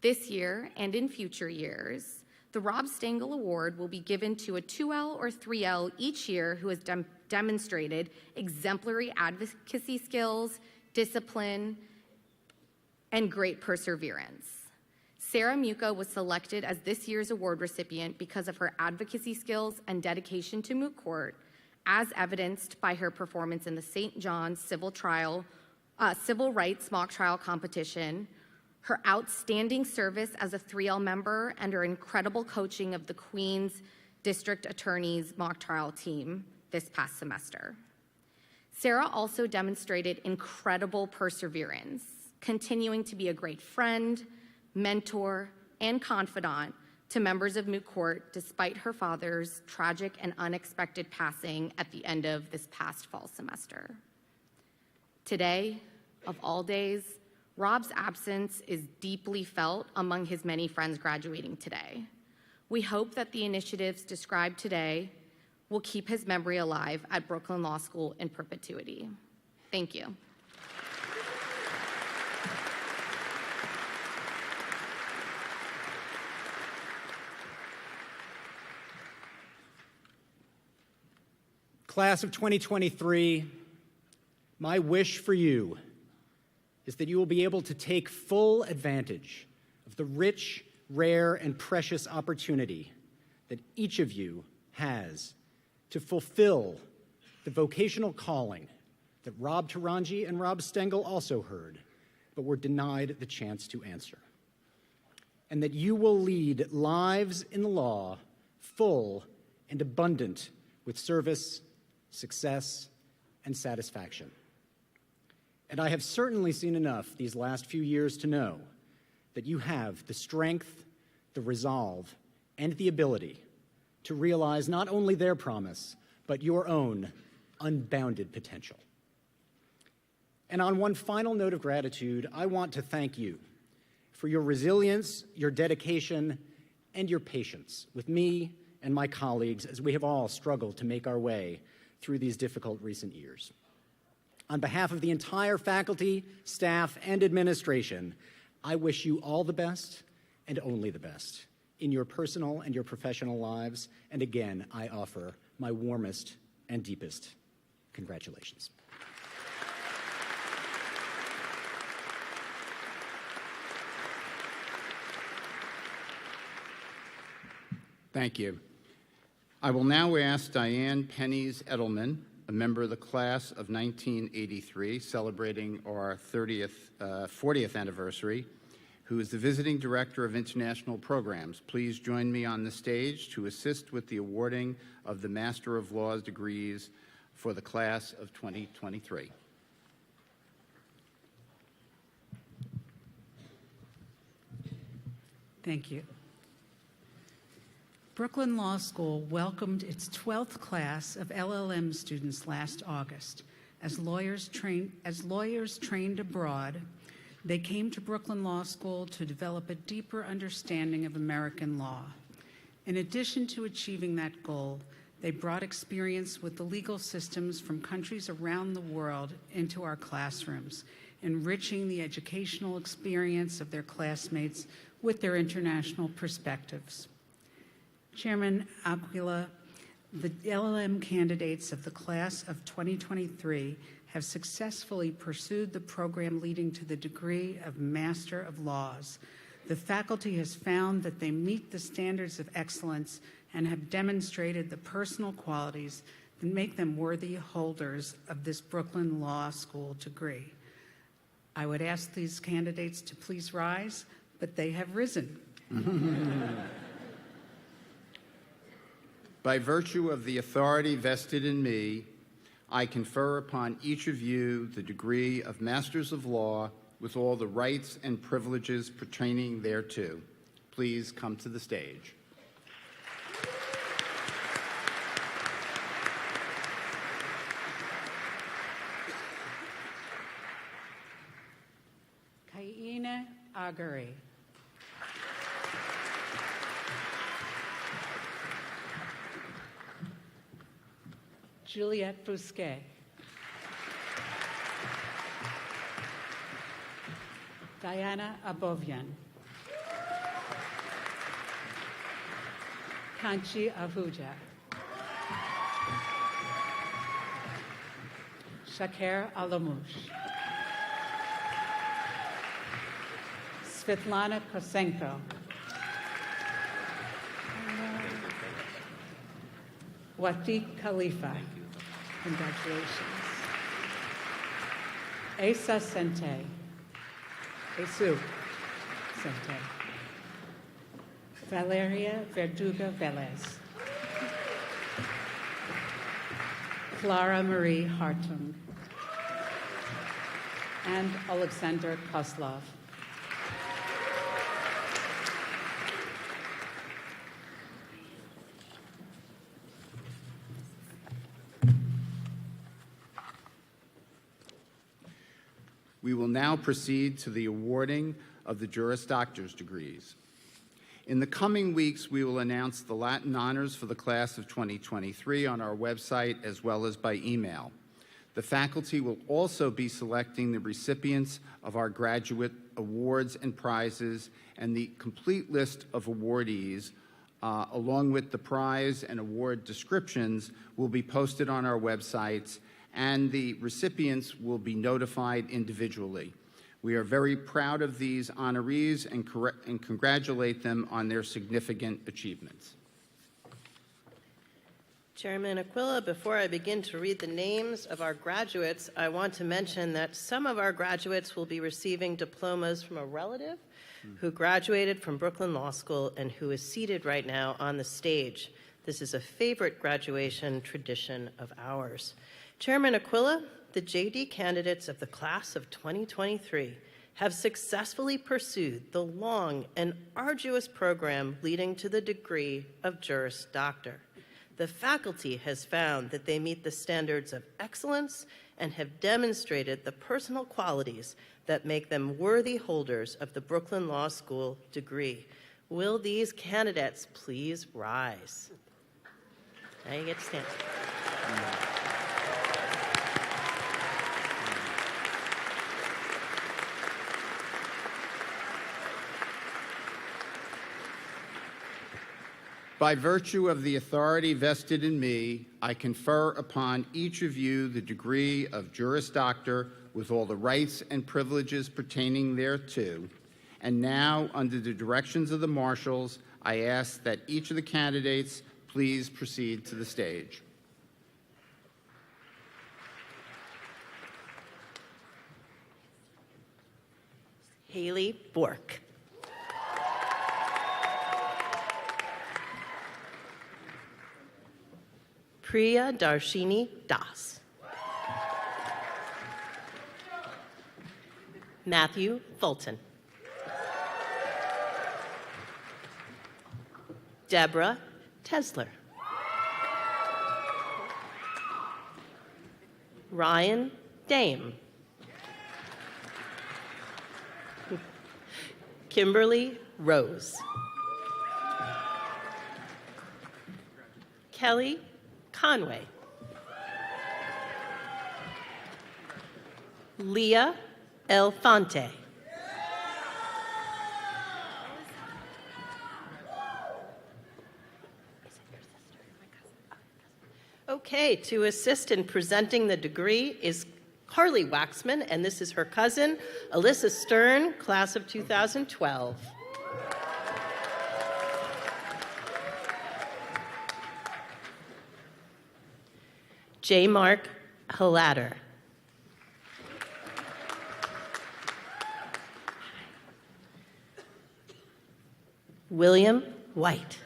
This year, and in future years, the Rob Stengel Award will be given to a 2L or 3L each year who has demonstrated exemplary advocacy skills, discipline, and great perseverance. Sarah Muka was selected as this year's award recipient because of her advocacy skills and dedication to Moot Court, as evidenced by her performance in the St. John's Civil Rights Mock Trial Competition, her outstanding service as a 3L member, and her incredible coaching of the Queens District Attorney's mock trial team this past semester. Sarah also demonstrated incredible perseverance, continuing to be a great friend, mentor, and confidant to members of Moot Court despite her father's tragic and unexpected passing at the end of this past fall semester. Today, of all days, Rob's absence is deeply felt among his many friends graduating today. We hope that the initiatives described today will keep his memory alive at Brooklyn Law School in perpetuity. Thank you. Class of 2023, my wish for you is that you will be able to take full advantage of the rich, rare, and precious opportunity that each of you has to fulfill the vocational calling that Rob Taranji and Rob Stengel also heard, but were denied the chance to answer. And that you will lead lives in the law full and abundant with service, success, and satisfaction. And I have certainly seen enough these last few years to know that you have the strength, the resolve, and the ability to realize not only their promise, but your own unbounded potential. And on one final note of gratitude, I want to thank you for your resilience, your dedication, and your patience with me and my colleagues as we have all struggled to make our way through these difficult recent years. On behalf of the entire faculty, staff, and administration, I wish you all the best and only the best in your personal and your professional lives. And again, I offer my warmest and deepest congratulations. Thank you. I will now ask Diane Pennies Edelman, a member of the class of 1983, celebrating our 40th anniversary, who is the Visiting Director of International Programs. Please join me on the stage to assist with the awarding of the Master of Laws degrees for the class of 2023. Thank you. Brooklyn Law School welcomed its 12th class of LLM students last August. As lawyers trained abroad, they came to Brooklyn Law School to develop a deeper understanding of American law. In addition to achieving that goal, they brought experience with the legal systems from countries around the world into our classrooms, enriching the educational experience of their classmates with their international perspectives. Chairman Aquila, the LLM candidates of the class of 2023 have successfully pursued the program leading to the degree of Master of Laws. The faculty has found that they meet the standards of excellence and have demonstrated the personal qualities that make them worthy holders of this Brooklyn Law School degree. I would ask these candidates to please rise, but they have risen. By virtue of the authority vested in me, I confer upon each of you the degree of Masters of Law with all the rights and privileges pertaining thereto. Please come to the stage. Kaina Agari. Juliette Bousquet. Diana Abovian. Kanchi Ahuja. Shaker Alamouche. Svetlana Kosenko. Watiq Khalifa. Congratulations. Asa Sente. Esu Sente. Valeria Verduga Velez. Clara Marie Hartung. And Alexander Koslov. We will now proceed to the awarding of the Juris Doctor's degrees. In the coming weeks, we will announce the Latin honors for the class of 2023 on our website as well as by email. The faculty will also be selecting the recipients of our graduate awards and prizes, and the complete list of awardees, along with the prize and award descriptions, will be posted on our websites, and the recipients will be notified individually. We are very proud of these honorees and congratulate them on their significant achievements. Chairman Aquila, before I begin to read the names of our graduates, I want to mention that some of our graduates will be receiving diplomas from a relative who graduated from Brooklyn Law School and who is seated right now on the stage. This is a favorite graduation tradition of ours. Chairman Aquila, the JD candidates of the class of 2023 have successfully pursued the long and arduous program leading to the degree of Juris Doctor. The faculty has found that they meet the standards of excellence and have demonstrated the personal qualities that make them worthy holders of the Brooklyn Law School degree. Will these candidates please rise? Now you get to stand. By virtue of the authority vested in me, I confer upon each of you the degree of Juris Doctor with all the rights and privileges pertaining thereto. And now, under the directions of the marshals, I ask that each of the candidates please proceed to the stage. Haley Bork. Priya Darshini Das. Matthew Fulton. Deborah Tesler. Ryan Dame. Kimberly Rose. Kelly Conway. Leah Elfonte. Okay, to assist in presenting the degree is Carly Waxman, and this is her cousin, Alyssa Stern, class of 2012. J. Mark Halatter. William White.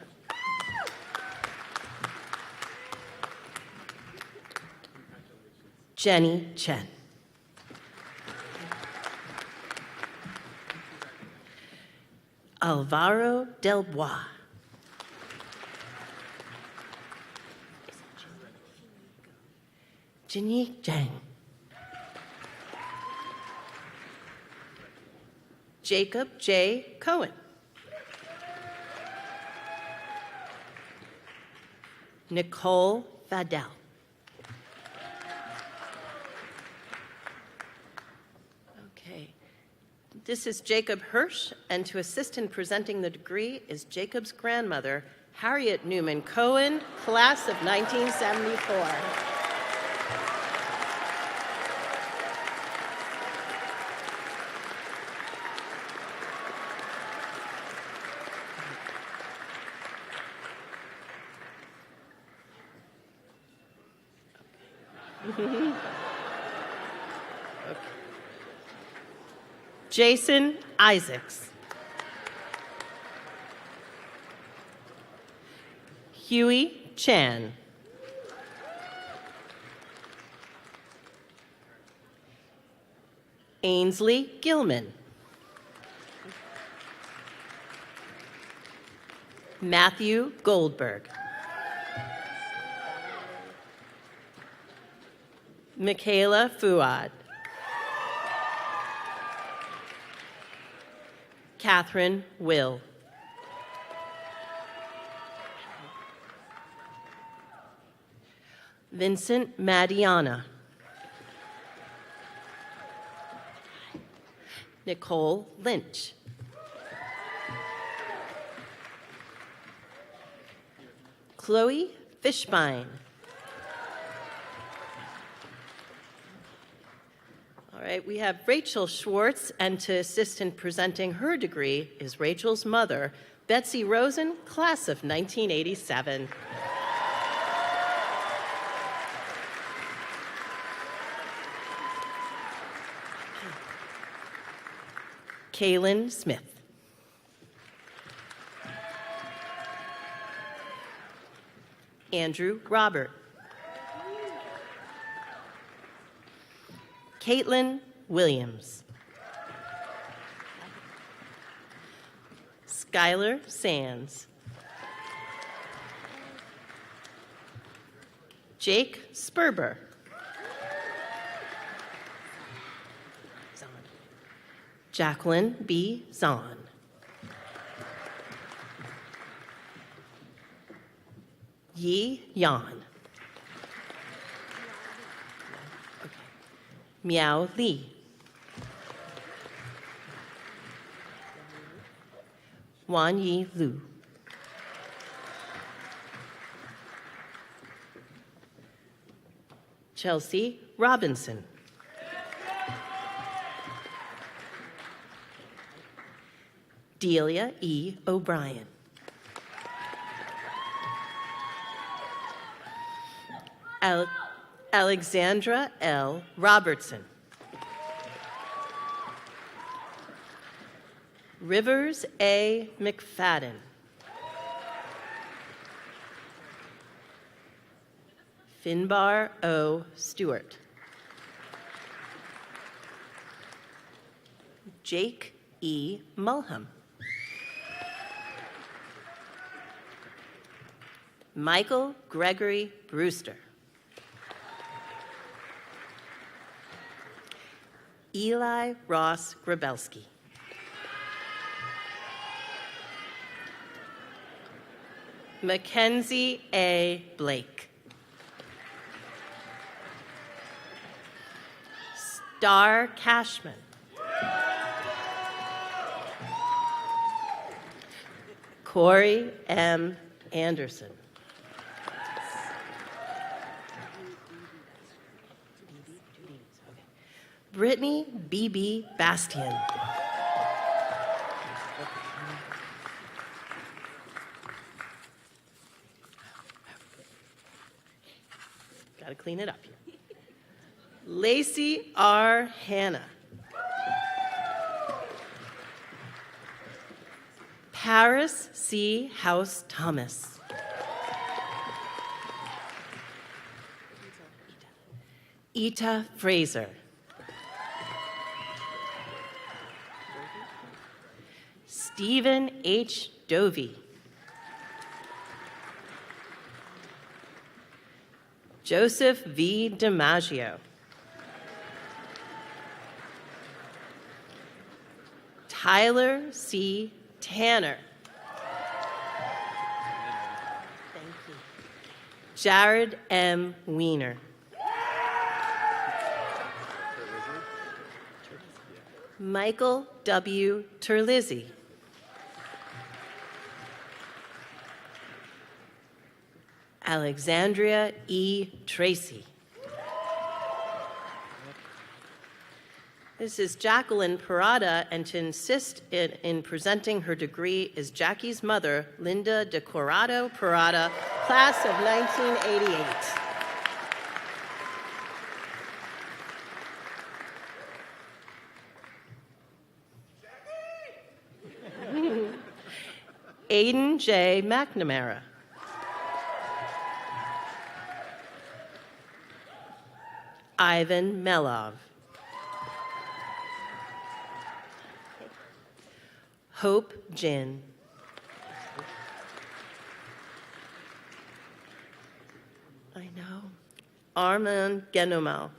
Jenny Chen. Alvaro Del Bois. Jinyi Zhang. Jacob J. Cohen. Nicole Vadell. Okay. This is Jacob Hirsch, and to assist in presenting the degree is Jacob's grandmother, Harriet Newman Cohen, class of 1974. Jason Isaacs. Huey Chan. Ainsley Gilman. Matthew Goldberg. Michaela Fuad. Catherine Will. Vincent Madiana. Nicole Lynch. Chloe Fishbein. All right, we have Rachel Schwartz, and to assist in presenting her degree is Rachel's mother, Betsy Rosen, class of 1987. Kaylin Smith. Andrew Robert. Caitlin Williams. Skylar Sands. Jake Sperber. Jacqueline B. Zahn. Yi Yan. Miao Li. Wan Yi Lu. Chelsea Robinson. Delia E. O'Brien. Alexandra L. Robertson. Rivers A. McFadden. Finbar O. Stewart. Jake E. Mulham. Michael Gregory Brewster. Eli Ross Grabelski. Mackenzie A. Blake. Star Cashman. Corey M. Anderson. Brittany B.B. Bastian. Got to clean it up here. Lacey R. Hanna. Paris C. House Thomas. Ita Fraser. Stephen H. Dovey. Joseph V. DiMaggio. Tyler C. Tanner. Thank you. Jared M. Weiner. Michael W. Terlizzi. Alexandria E. Tracy. This is Jacqueline Parada, and to insist in presenting her degree is Jackie's mother, Linda DeCorrado Parada, class of 1988. Aiden J. McNamara. Ivan Melov. Hope Jin. I know. Armand Genomal.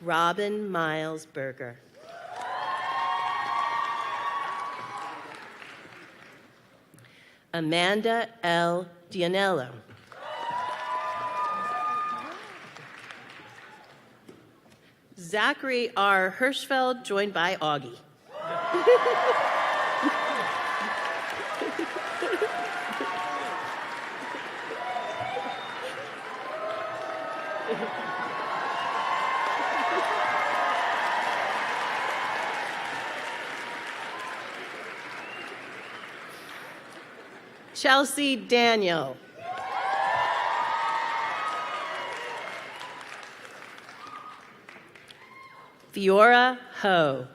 Robin Miles Berger. Amanda L. Dianello. Zachary R. Hirschfeld, joined by Augie. Chelsea Daniel. Fiora Ho.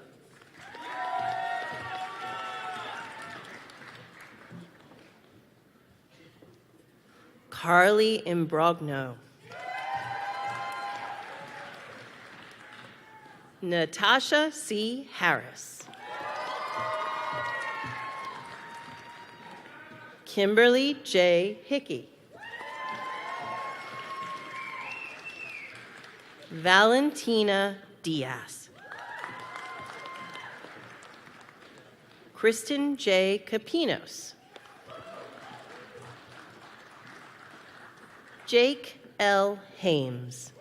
Carly Imbrogno. Natasha C. Harris. Kimberly J. Hickey. Valentina Diaz. Kristen J. Capinos. Jake L. Hames.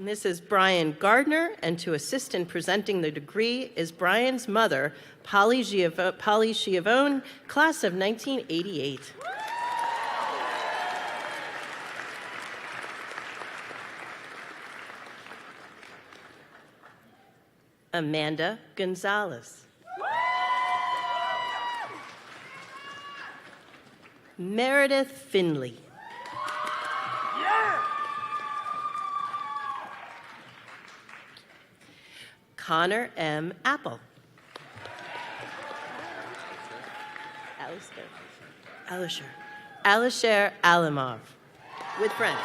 And this is Brian Gardner, and to assist in presenting the degree is Brian's mother, Polly Schiavone, class of 1988. Amanda Gonzalez. Meredith Finley. Connor M. Apple. Alisher Alamov. With friend.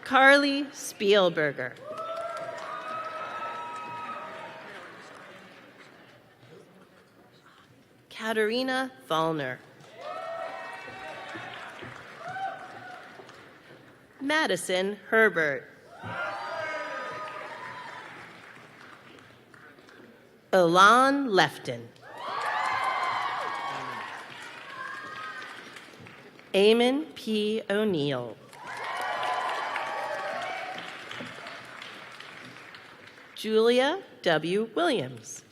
Carly Spielberger. Katerina Thalner. Madison Herbert. Elan Lefton. Eamon P. O'Neill. Julia W. Williams.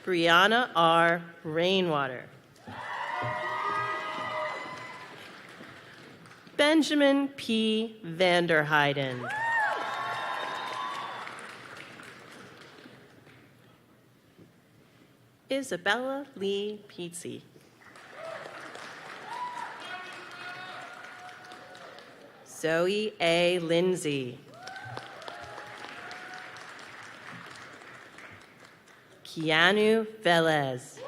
Brianna R. Rainwater. Benjamin P. Vanderheiden. Isabella Lee Pizzi. Zoe A. Lindsay. Keanu Velez.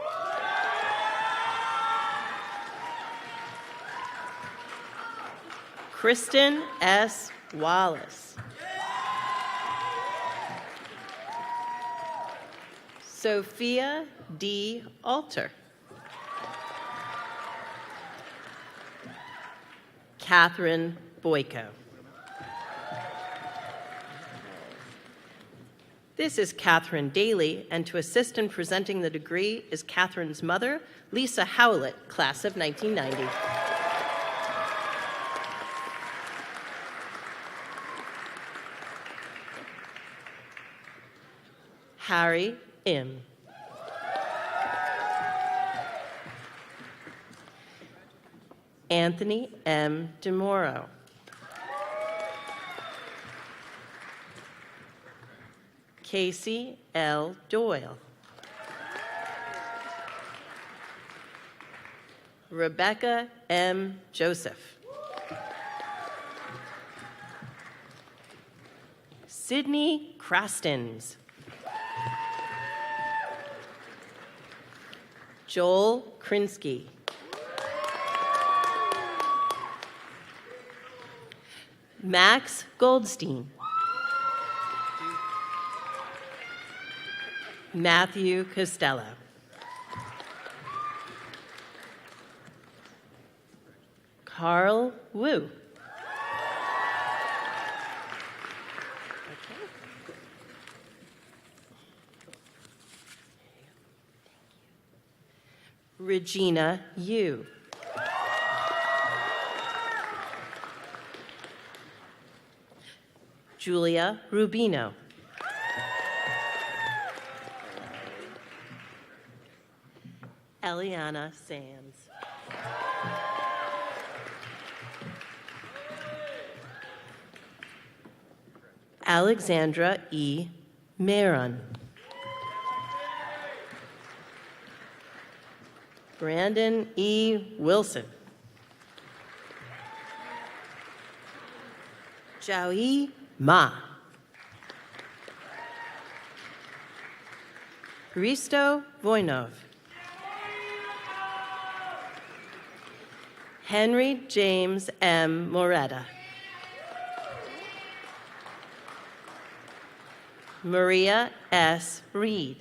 Kristen S. Wallace. Sophia D. Alter. Catherine Boyko. This is Catherine Daly, and to assist in presenting the degree is Catherine's mother, Lisa Howlett, class of 1990. Harry M. Anthony M. DeMoro. Casey L. Doyle. Rebecca M. Joseph. Sydney Crastens. Joel Krinsky. Max Goldstein. Matthew Costello. Carl Wu. Regina Yu. Julia Rubino. Eliana Sands. Alexandra E. Maron. Brandon E. Wilson. Jiaoyi Ma. Risto Voinov. Henry James M. Moretta. Maria S. Reed.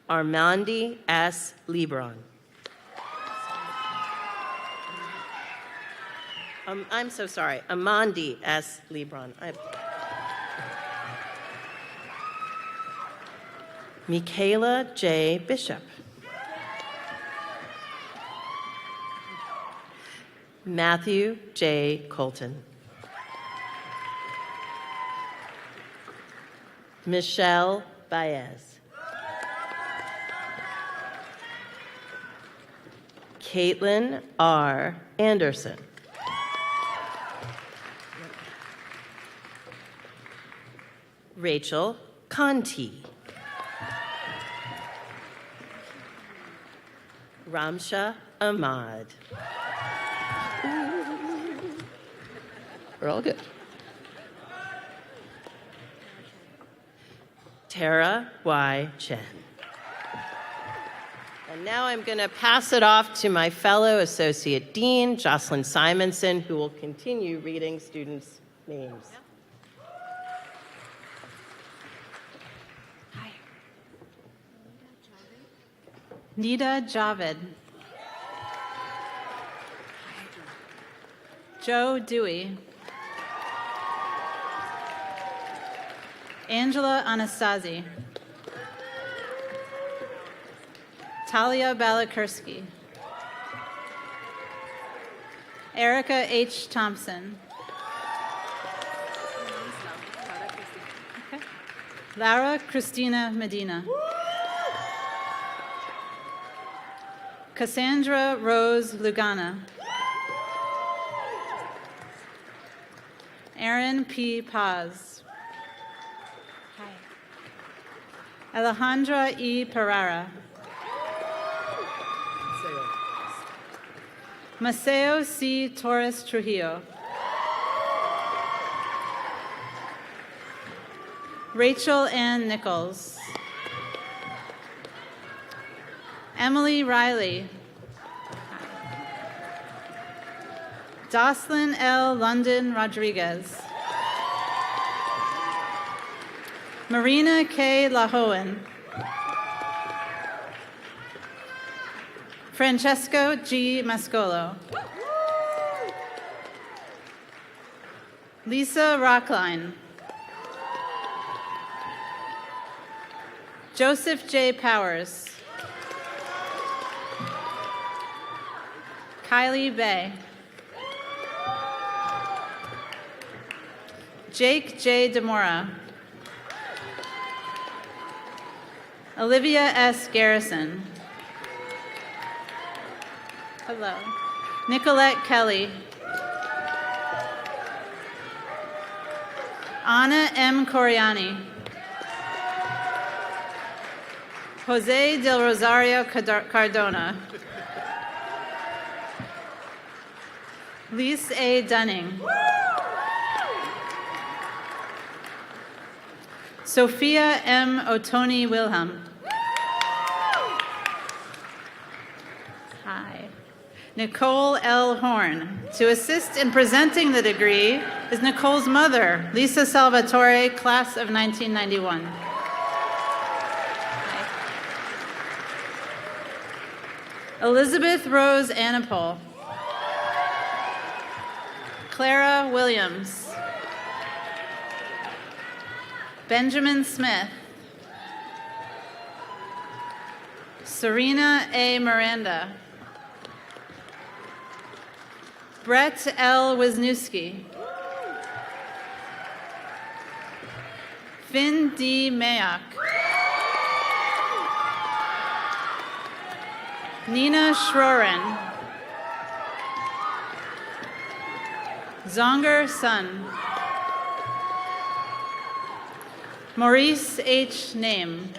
Armandi S. Lebron. I'm so sorry, Amandi S. Lebron. Michaela J. Bishop. Matthew J. Colton. Michelle Baez. Caitlin R. Anderson. Rachel Conti. Ramsha Ahmad. We're all good. Tara Y. Chen. And now I'm going to pass it off to my fellow Associate Dean, Jocelyn Simonson, who will continue reading students' names. Hi. Nida Javed. Joe Dewey. Angela Anastasi. Talia Balakursky. Erica H. Thompson. Okay. Lara Christina Medina. Cassandra Rose Lugana. Aaron P. Paz. Alejandra E. Pereira. Maceo C. Torres Trujillo. Rachel Ann Nichols. Emily Riley. Jocelyn L. London Rodriguez. Marina K. Lahoen. Francesco G. Mascolo. Lisa Rockline. Joseph J. Powers. Kylie Bay. Jake J. DeMora. Olivia S. Garrison. Hello. Nicolette Kelly. Anna M. Coriani. Jose del Rosario Cardona. Lise A. Dunning. Sophia M. Otoni Wilhelm. Hi. Nicole L. Horn. To assist in presenting the degree is Nicole's mother, Lisa Salvatore, class of 1991. Hi. Elizabeth Rose Anapol. Clara Williams. Benjamin Smith. Serena A. Miranda. Brett L. Wisniewski. Finn D. Mayock. Nina Schroren. Zonger Sun. Maurice H. Name.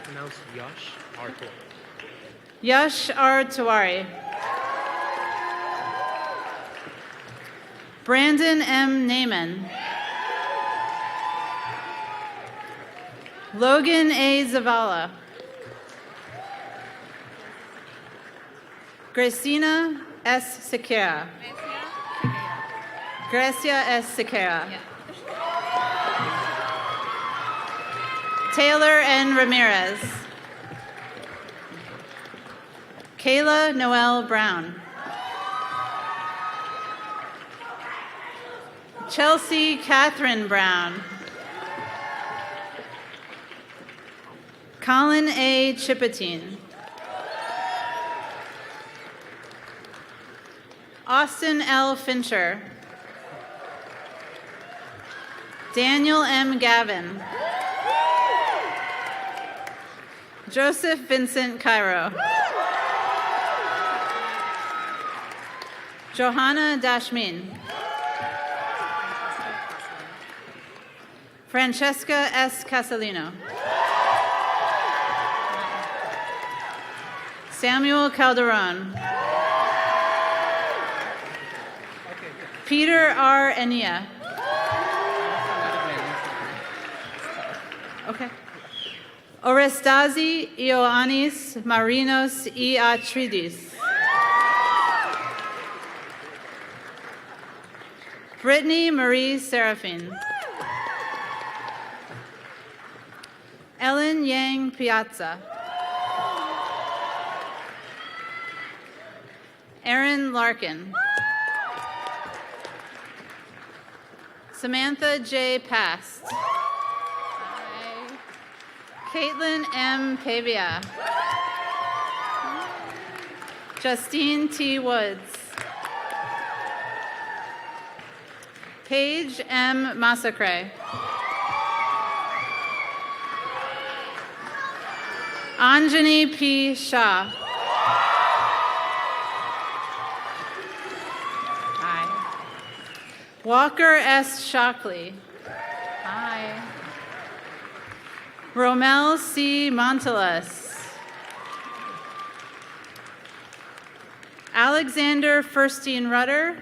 Pronounced Yash Arthur. Yash R. Tawari. Brandon M. Naiman. Logan A. Zavala. Gracina S. Sequeira. Gracia S. Sequeira. Taylor N. Ramirez. Kayla Noel Brown. Chelsea Catherine Brown. Colin A. Chipatine. Austin L. Fincher. Daniel M. Gavin. Joseph Vincent Cairo. Johanna Dashmin. Francesca S. Casalino. Samuel Calderon. Peter R. Enia. Okay. Orestazi Ioannis Marinos Atridis. Brittany Marie Serafin. Ellen Yang Piazza. Erin Larkin. Samantha J. Past. Hi. Caitlin M. Pavia. Justine T. Woods. Paige M. Massacre. Anjani P. Shah. Hi. Walker S. Shockley. Hi. Romel C. Montelas. Alexander Furstein Rudder.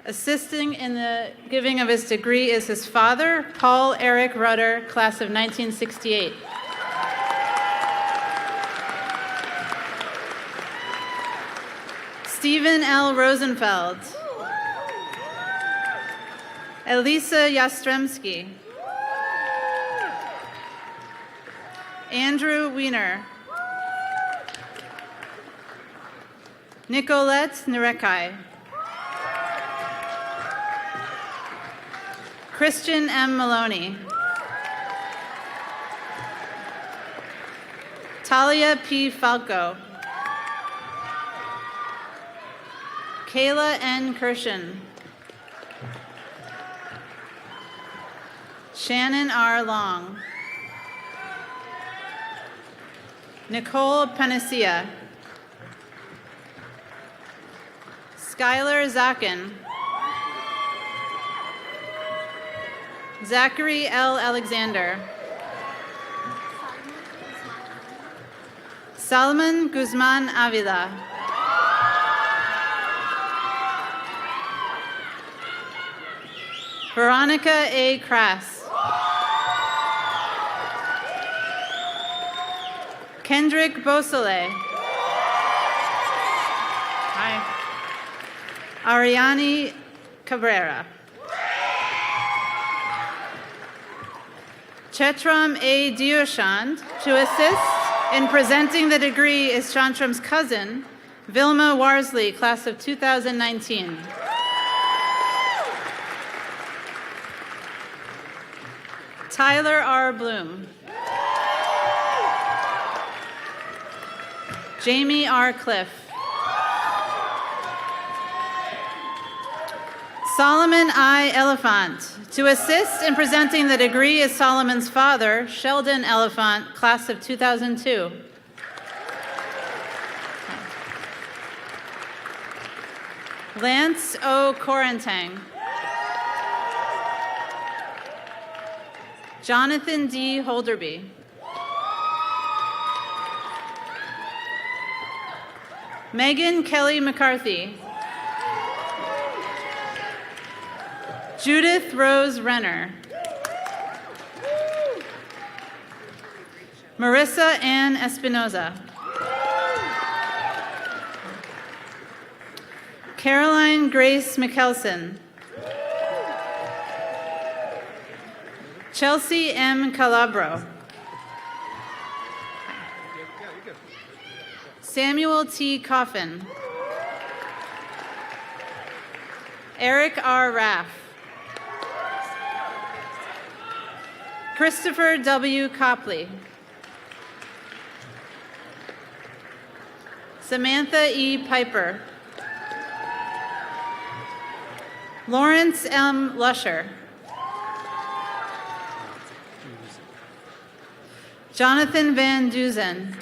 Assisting in the giving of his degree is his father, Paul Eric Rudder, class of 1968. Stephen L. Rosenfeld. Elisa Yastremski. Andrew Wiener. Nicolette Nerekai. Christian M. Maloney. Talia P. Falco. Kayla N. Kirshen. Shannon R. Long. Nicole Panacea. Skylar Zakin. Zachary L. Alexander. Salman Guzman Avila. Veronica A. Crass. Kendrick Beausoleil. Hi. Ariani Cabrera. Chetram A. Dioshand. To assist in presenting the degree is Chantram's cousin, Vilma Warsley, class of 2019. Tyler R. Bloom. Jamie R. Cliff. Solomon I. Elephant. To assist in presenting the degree is Solomon's father, Sheldon Elephant, class of 2002. Lance O. Corentang. Jonathan D. Holderby. Megan Kelly McCarthy. Judith Rose Renner. Marissa Ann Espinoza. Caroline Grace McKelson. Chelsea M. Calabro. Samuel T. Coffin. Eric R. Raff. Christopher W. Copley. Samantha E. Piper. Lawrence M. Lusher. Jonathan Van Duzen.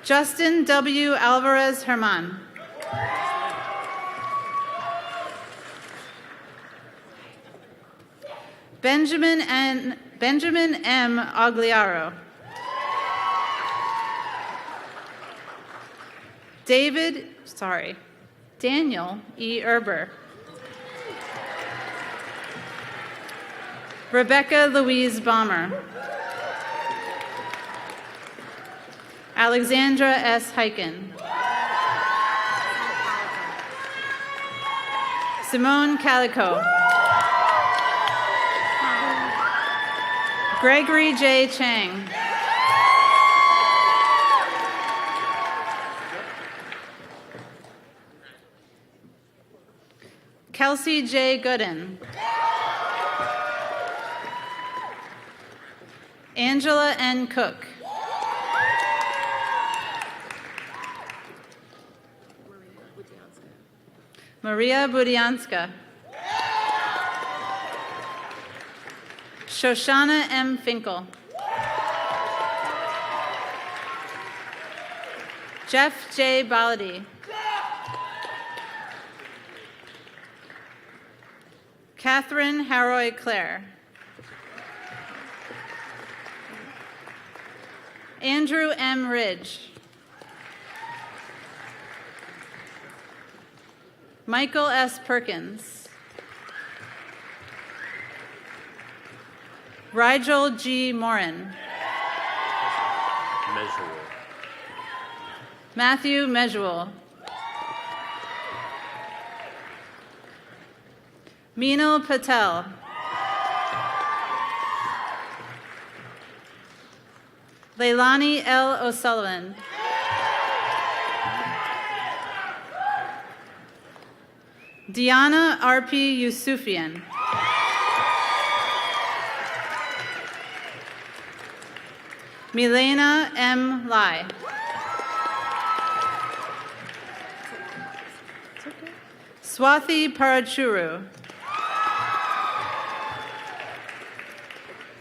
Justin W. Alvarez Herman. Benjamin M. Agliaro. Daniel E. Erber. Rebecca Louise Balmer. Alexandra S. Heiken. Simone Calico. Gregory J. Chang. Kelsey J. Gooden. Angela N. Cook. Maria Budianska. Shoshana M. Finkel. Jeff J. Baladi. Catherine Harroy Clare. Andrew M. Ridge. Michael S. Perkins. Rigel G. Morin. Matthew Mejuel. Meenal Patel. Leilani L. O'Sullivan. Diana R.P. Yusufian. Milena M. Lai. Swathi Parachuru.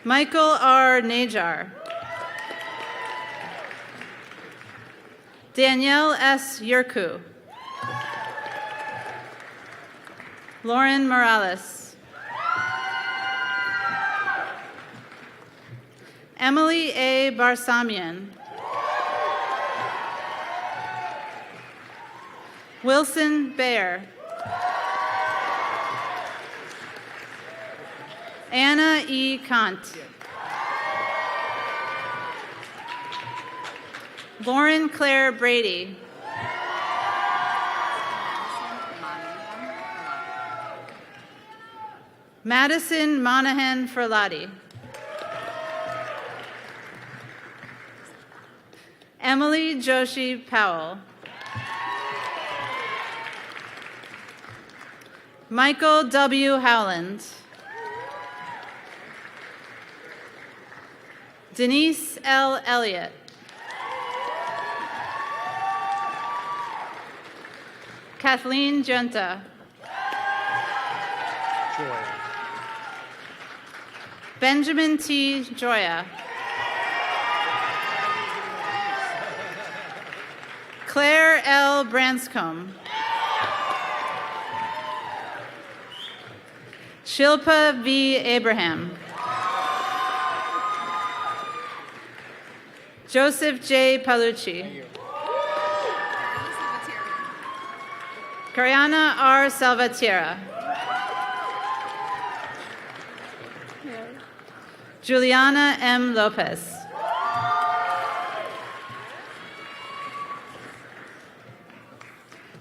Michael R. Najar. Danielle S. Yurku. Lauren Morales. Emily A. Barsamian. Wilson Baer. Anna E. Kant. Lauren Claire Brady. Madison Monahan Ferlati. Emily Joshi Powell. Michael W. Howland. Denise L. Elliott. Kathleen Junta. Benjamin T. Joya. Claire L. Branscombe. Shilpa V. Abraham. Joseph J. Palucci. Cariana R. Salvatierra. Juliana M. Lopez.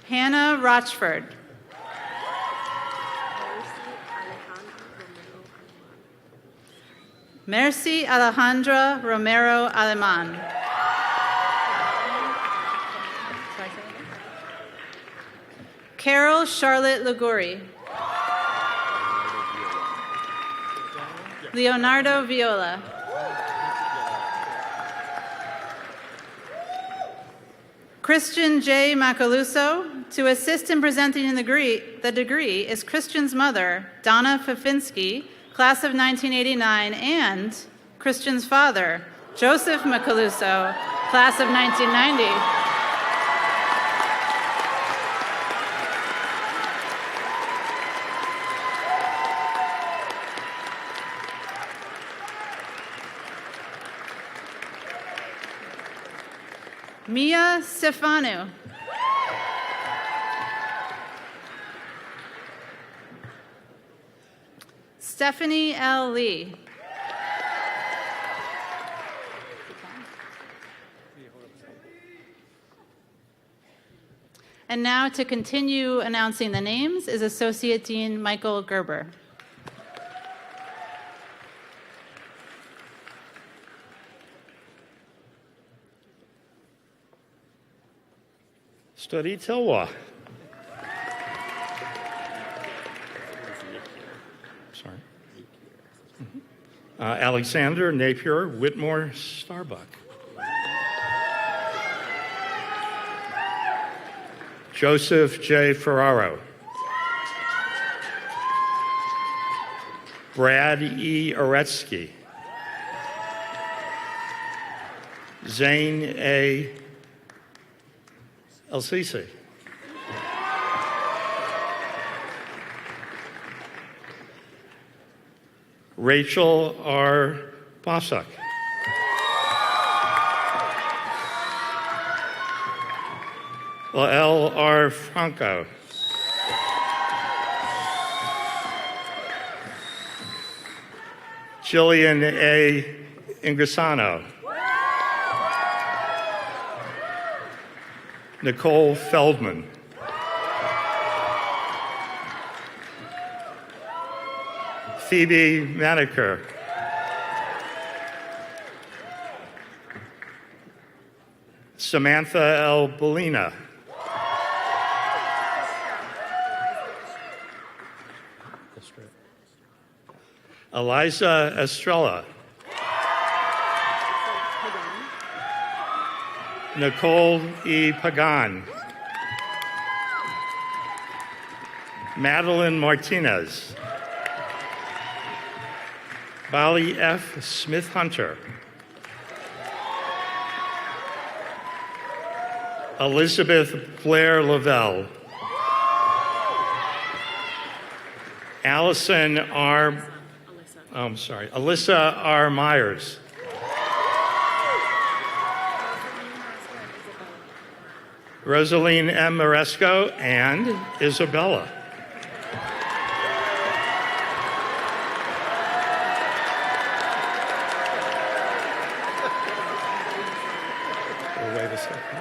Hannah Rochford. Mercy Alejandra Romero Aleman. Carol Charlotte Liguri. Leonardo Viola. Christian J. Macaluso. To assist in presenting the degree is Christian's mother, Donna Fafinski, class of 1989, and Christian's father, Joseph Macaluso, class of 1990. Mia Stefanu. Stephanie L. Lee. And now to continue announcing the names is Associate Dean Michael Gerber. Study Tilwa. Sorry. Alexander Napier Whitmore Starbuck. Joseph J. Ferraro. Brad E. Oretsky. Zane A. El-Sisi. Rachel R. Bossack. Lael R. Franco. Jillian A. Ingressano. Nicole Feldman. Phoebe Maneker. Samantha L. Bolina. Eliza Estrella. Nicole E. Pagan. Madeline Martinez. Bali F. Smith-Hunter. Elizabeth Blair Lavelle. Alyssa R. Myers. Rosaline M. Maresco and Isabella. Wait a second.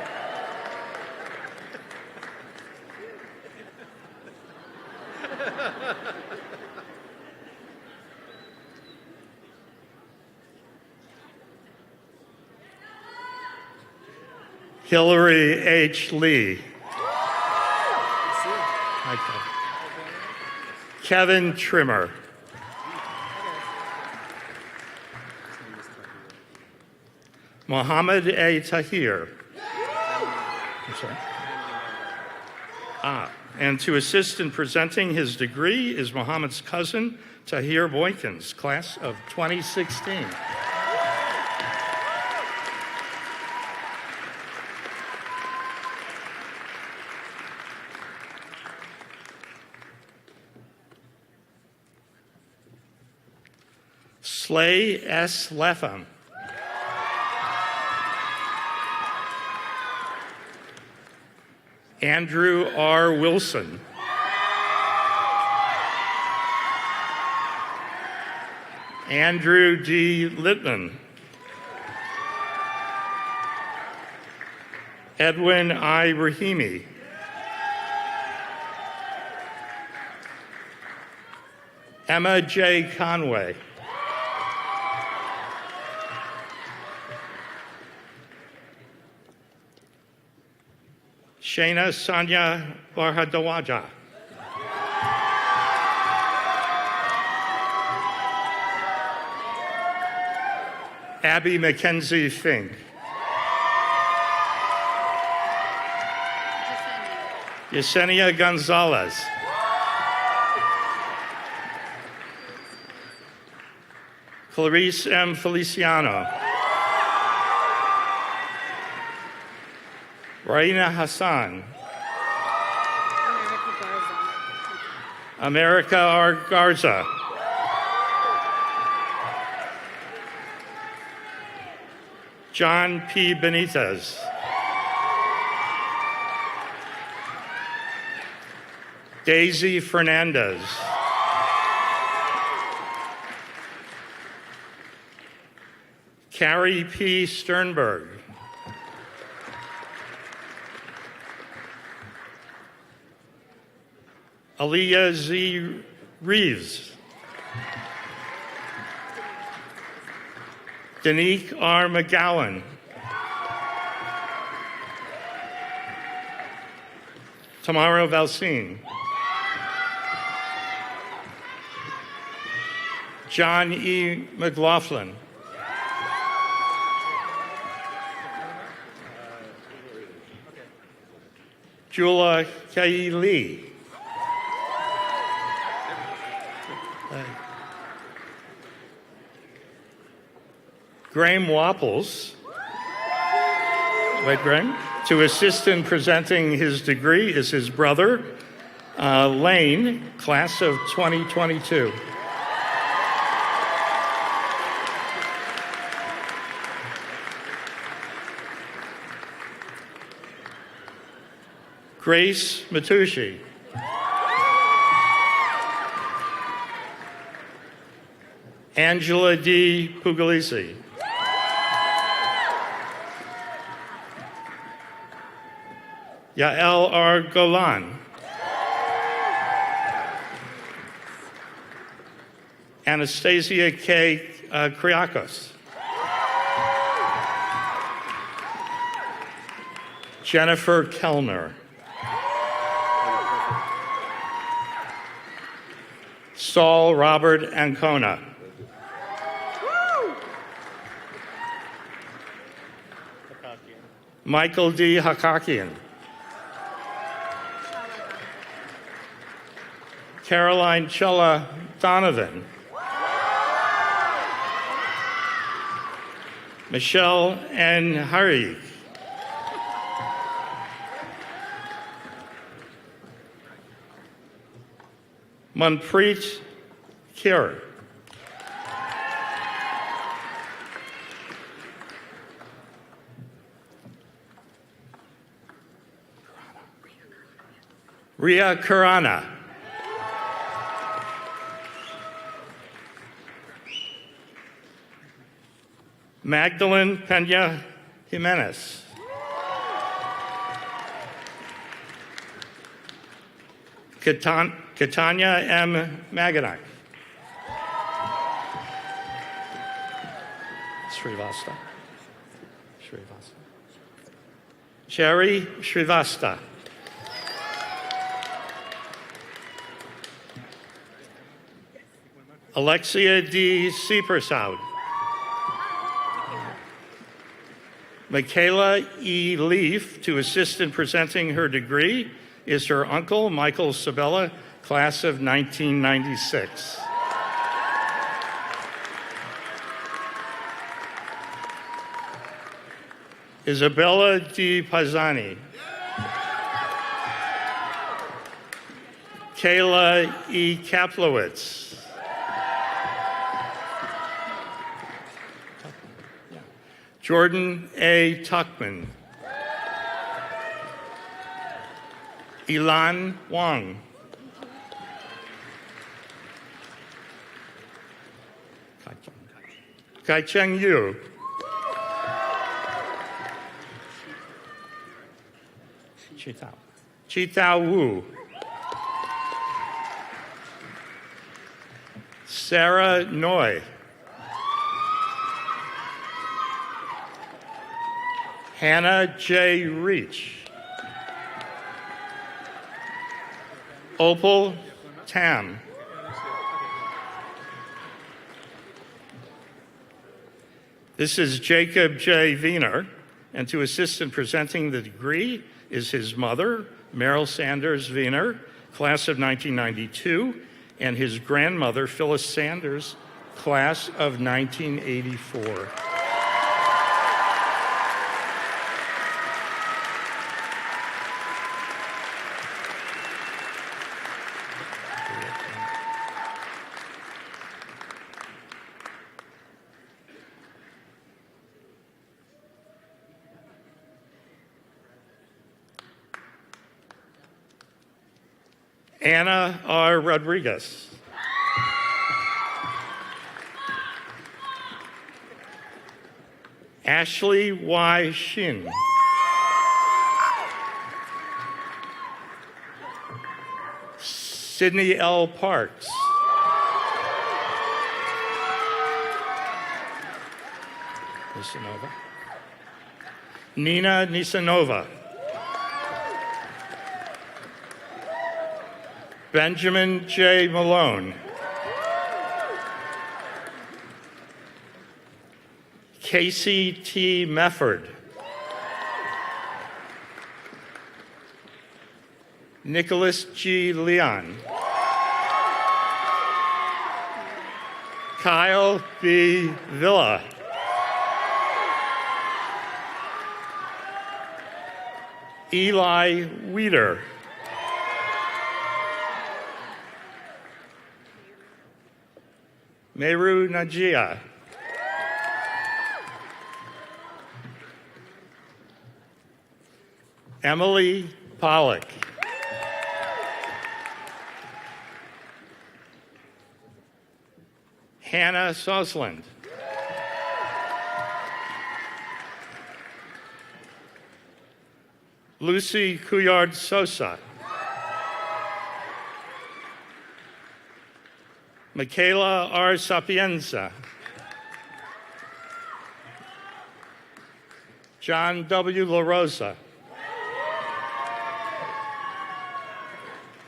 Hillary H. Lee. Kevin Trimmer. Mohammed A. Tahir. I'm sorry. And to assist in presenting his degree is Mohammed's cousin, Tahir Boykins, class of 2016. Slay S. Latham. Andrew R. Wilson. Andrew D. Littman. Edwin I. Rahimi. Emma J. Conway. Shana Sanya Barhadawaja. Abby Mackenzie Fink. Yesenia Gonzalez. Clarice M. Feliciano. Raina Hassan. America R. Garza. John P. Benitez. Daisy Fernandez. Carrie P. Sternberg. Aaliyah Z. Reeves. Danique R. McGowan. Tamara Valsine. John E. McLaughlin. Jula K. Lee. Graham Wapples. Wait, Graham? To assist in presenting his degree is his brother, Lane, class of 2022. Grace Matucci. Angela D. Puglisi. Yael R. Golan. Anastasia K. Kriakos. Jennifer Kellner. Saul Robert Ancona. Michael D. Hakakian. Caroline Chella Donovan. Michelle N. Hari. Manpreet Kaur. Ria Kurana. Magdalene Pena Jimenez. Katanya M. Maganak. Srivasta. Cherry Srivasta. Alexia D. Seepersoud. Michaela E. Leaf, to assist in presenting her degree, is her uncle, Michael Sabella, class of 1996. Isabella D. Pisani. Kayla E. Kaplowitz. Jordan A. Tuckman. Elan Wang. Kai-Cheng Yu. Chitao Wu. Sarah Noy. Hannah J. Reach. Opal Tam. This is Jacob J. Wiener, and to assist in presenting the degree is his mother, Meryl Sanders Wiener, class of 1992, and his grandmother, Phyllis Sanders, class of 1984. Anna R. Rodriguez. Ashley Y. Shin. Sydney L. Parks. Nisanova. Nina Nisanova. Benjamin J. Malone. Casey T. Mefford. Nicholas G. Leon. Kyle B. Villa. Eli Weeder. Meru Najia. Emily Pollock. Hannah Sosland. Lucy Couillard Sosa. Michaela R. Sapienza. John W. La Rosa.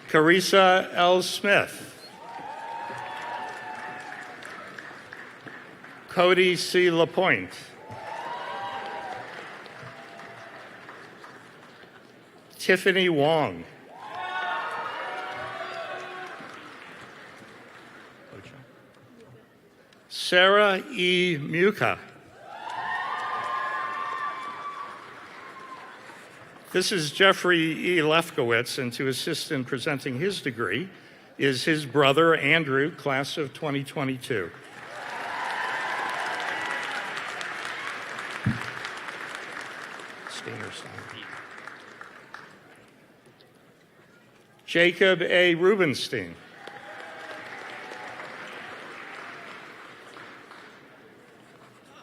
Carissa L. Smith. Cody C. LaPointe. Tiffany Wong. Sarah E. Muka. This is Jeffrey E. Lefkowitz, and to assist in presenting his degree is his brother, Andrew, class of 2022. Jacob A. Rubenstein.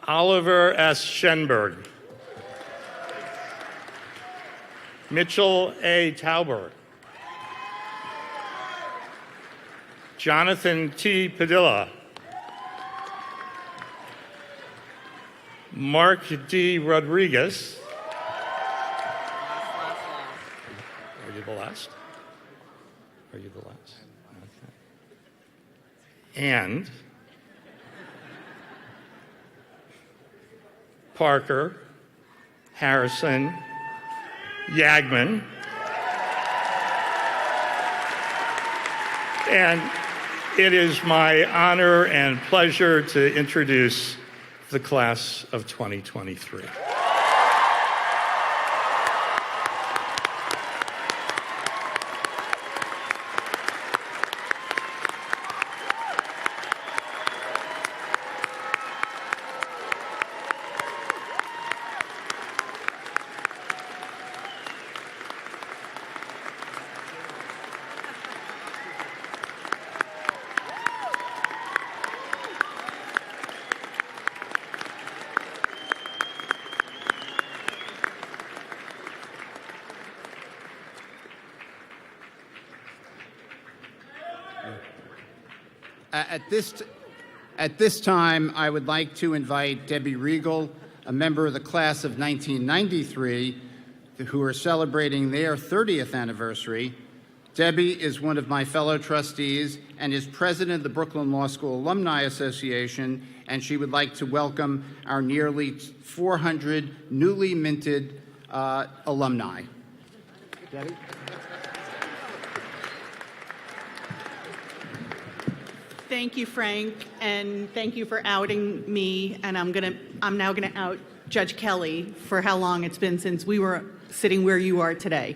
Oliver S. Schenberg. Mitchell A. Tauber. Jonathan T. Padilla. Mark D. Rodriguez. Are you the last? Are you the last? Okay. And Parker, Harrison, Yagman, and it is my honor and pleasure to introduce the class of 2023. At this time, I would like to invite Debbie Riegel, a member of the class of 1993, who are celebrating their 30th anniversary. Debbie is one of my fellow trustees and is president of the Brooklyn Law School Alumni Association and she would like to welcome our nearly 400 newly minted alumni. Debbie? Thank you, Frank, and thank you for outing me. And I'm now gonna out Judge Kelly for how long it's been since we were sitting where you are today.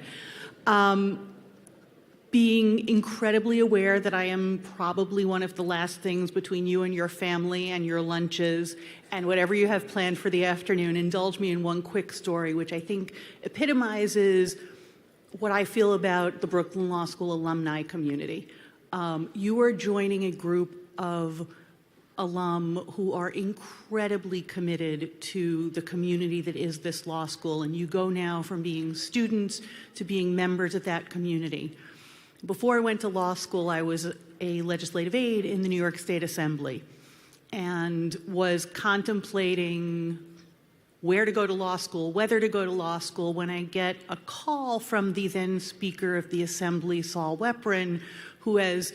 Being incredibly aware that I am probably one of the last things between you and your family and your lunches and whatever you have planned for the afternoon. Indulge me in one quick story, which I think epitomizes what I feel about the Brooklyn Law School alumni community. You are joining a group of alum who are incredibly committed to the community that is this law school, and you go now from being students to being members of that community. Before I went to law school, I was a legislative aide in the New York State Assembly and was contemplating where to go to law school, whether to go to law school, when I get a call from the then Speaker of the Assembly, Saul Weprin, who, as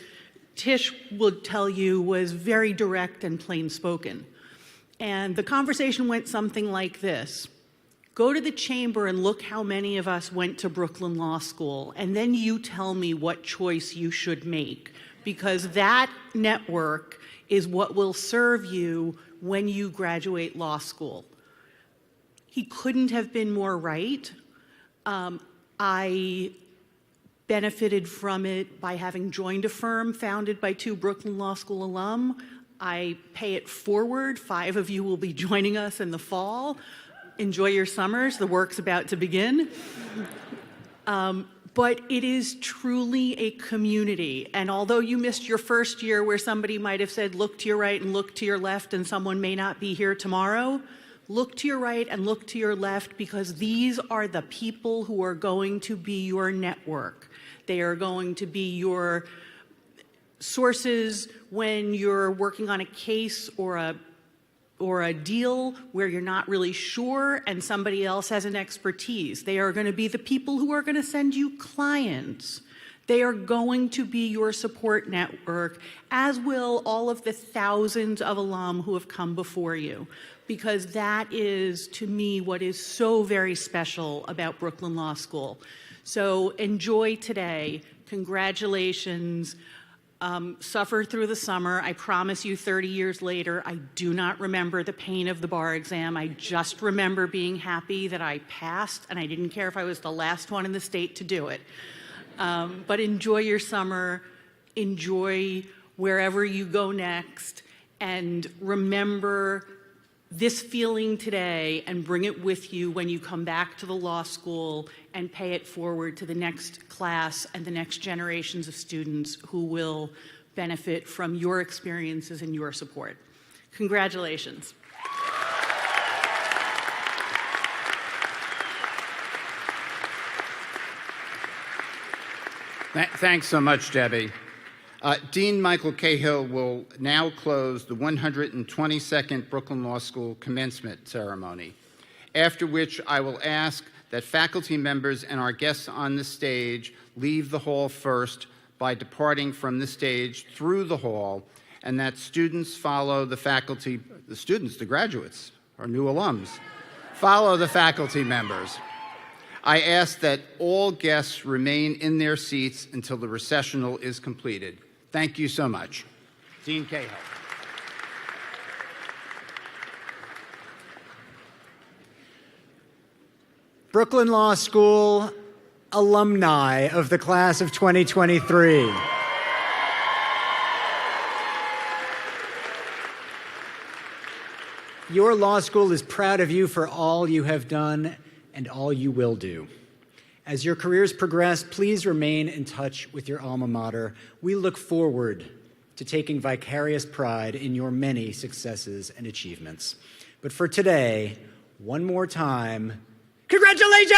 Tish would tell you, was very direct and plain spoken. And the conversation went something like this. Go to the chamber and look how many of us went to Brooklyn Law School, and then you tell me what choice you should make, because that network is what will serve you when you graduate law school. He couldn't have been more right. I benefited from it by having joined a firm founded by 2 Brooklyn Law School alum. I pay it forward. 5 of you will be joining us in the fall. Enjoy your summers. The work's about to begin. But it is truly a community. And although you missed your first year where somebody might have said, look to your right and look to your left, and someone may not be here tomorrow, look to your right and look to your left, because these are the people who are going to be your network. They are going to be your sources when you're working on a case or a deal where you're not really sure and somebody else has an expertise. They are going to be the people who are going to send you clients. They are going to be your support network, as will all of the thousands of alum who have come before you, because that is, to me, what is so very special about Brooklyn Law School. So enjoy today. Congratulations. Suffer through the summer. I promise you 30 years later, I do not remember the pain of the bar exam. I just remember being happy that I passed, and I didn't care if I was the last one in the state to do it. But enjoy your summer. Enjoy wherever you go next. And remember this feeling today and bring it with you when you come back to the law school and pay it forward to the next class and the next generations of students who will benefit from your experiences and your support. Congratulations. Thanks so much, Debbie. Dean Michael Cahill will now close the 122nd Brooklyn Law School commencement ceremony, after which I will ask that faculty members and our guests on the stage leave the hall first by departing from the stage through the hall, and that students follow the faculty, the graduates, our new alums, follow the faculty members. I ask that all guests remain in their seats until the recessional is completed. Thank you so much. Dean Cahill. Brooklyn Law School alumni of the class of 2023. Your law school is proud of you for all you have done and all you will do. As your careers progress, please remain in touch with your alma mater. We look forward to taking vicarious pride in your many successes and achievements. But for today, one more time, congratulations!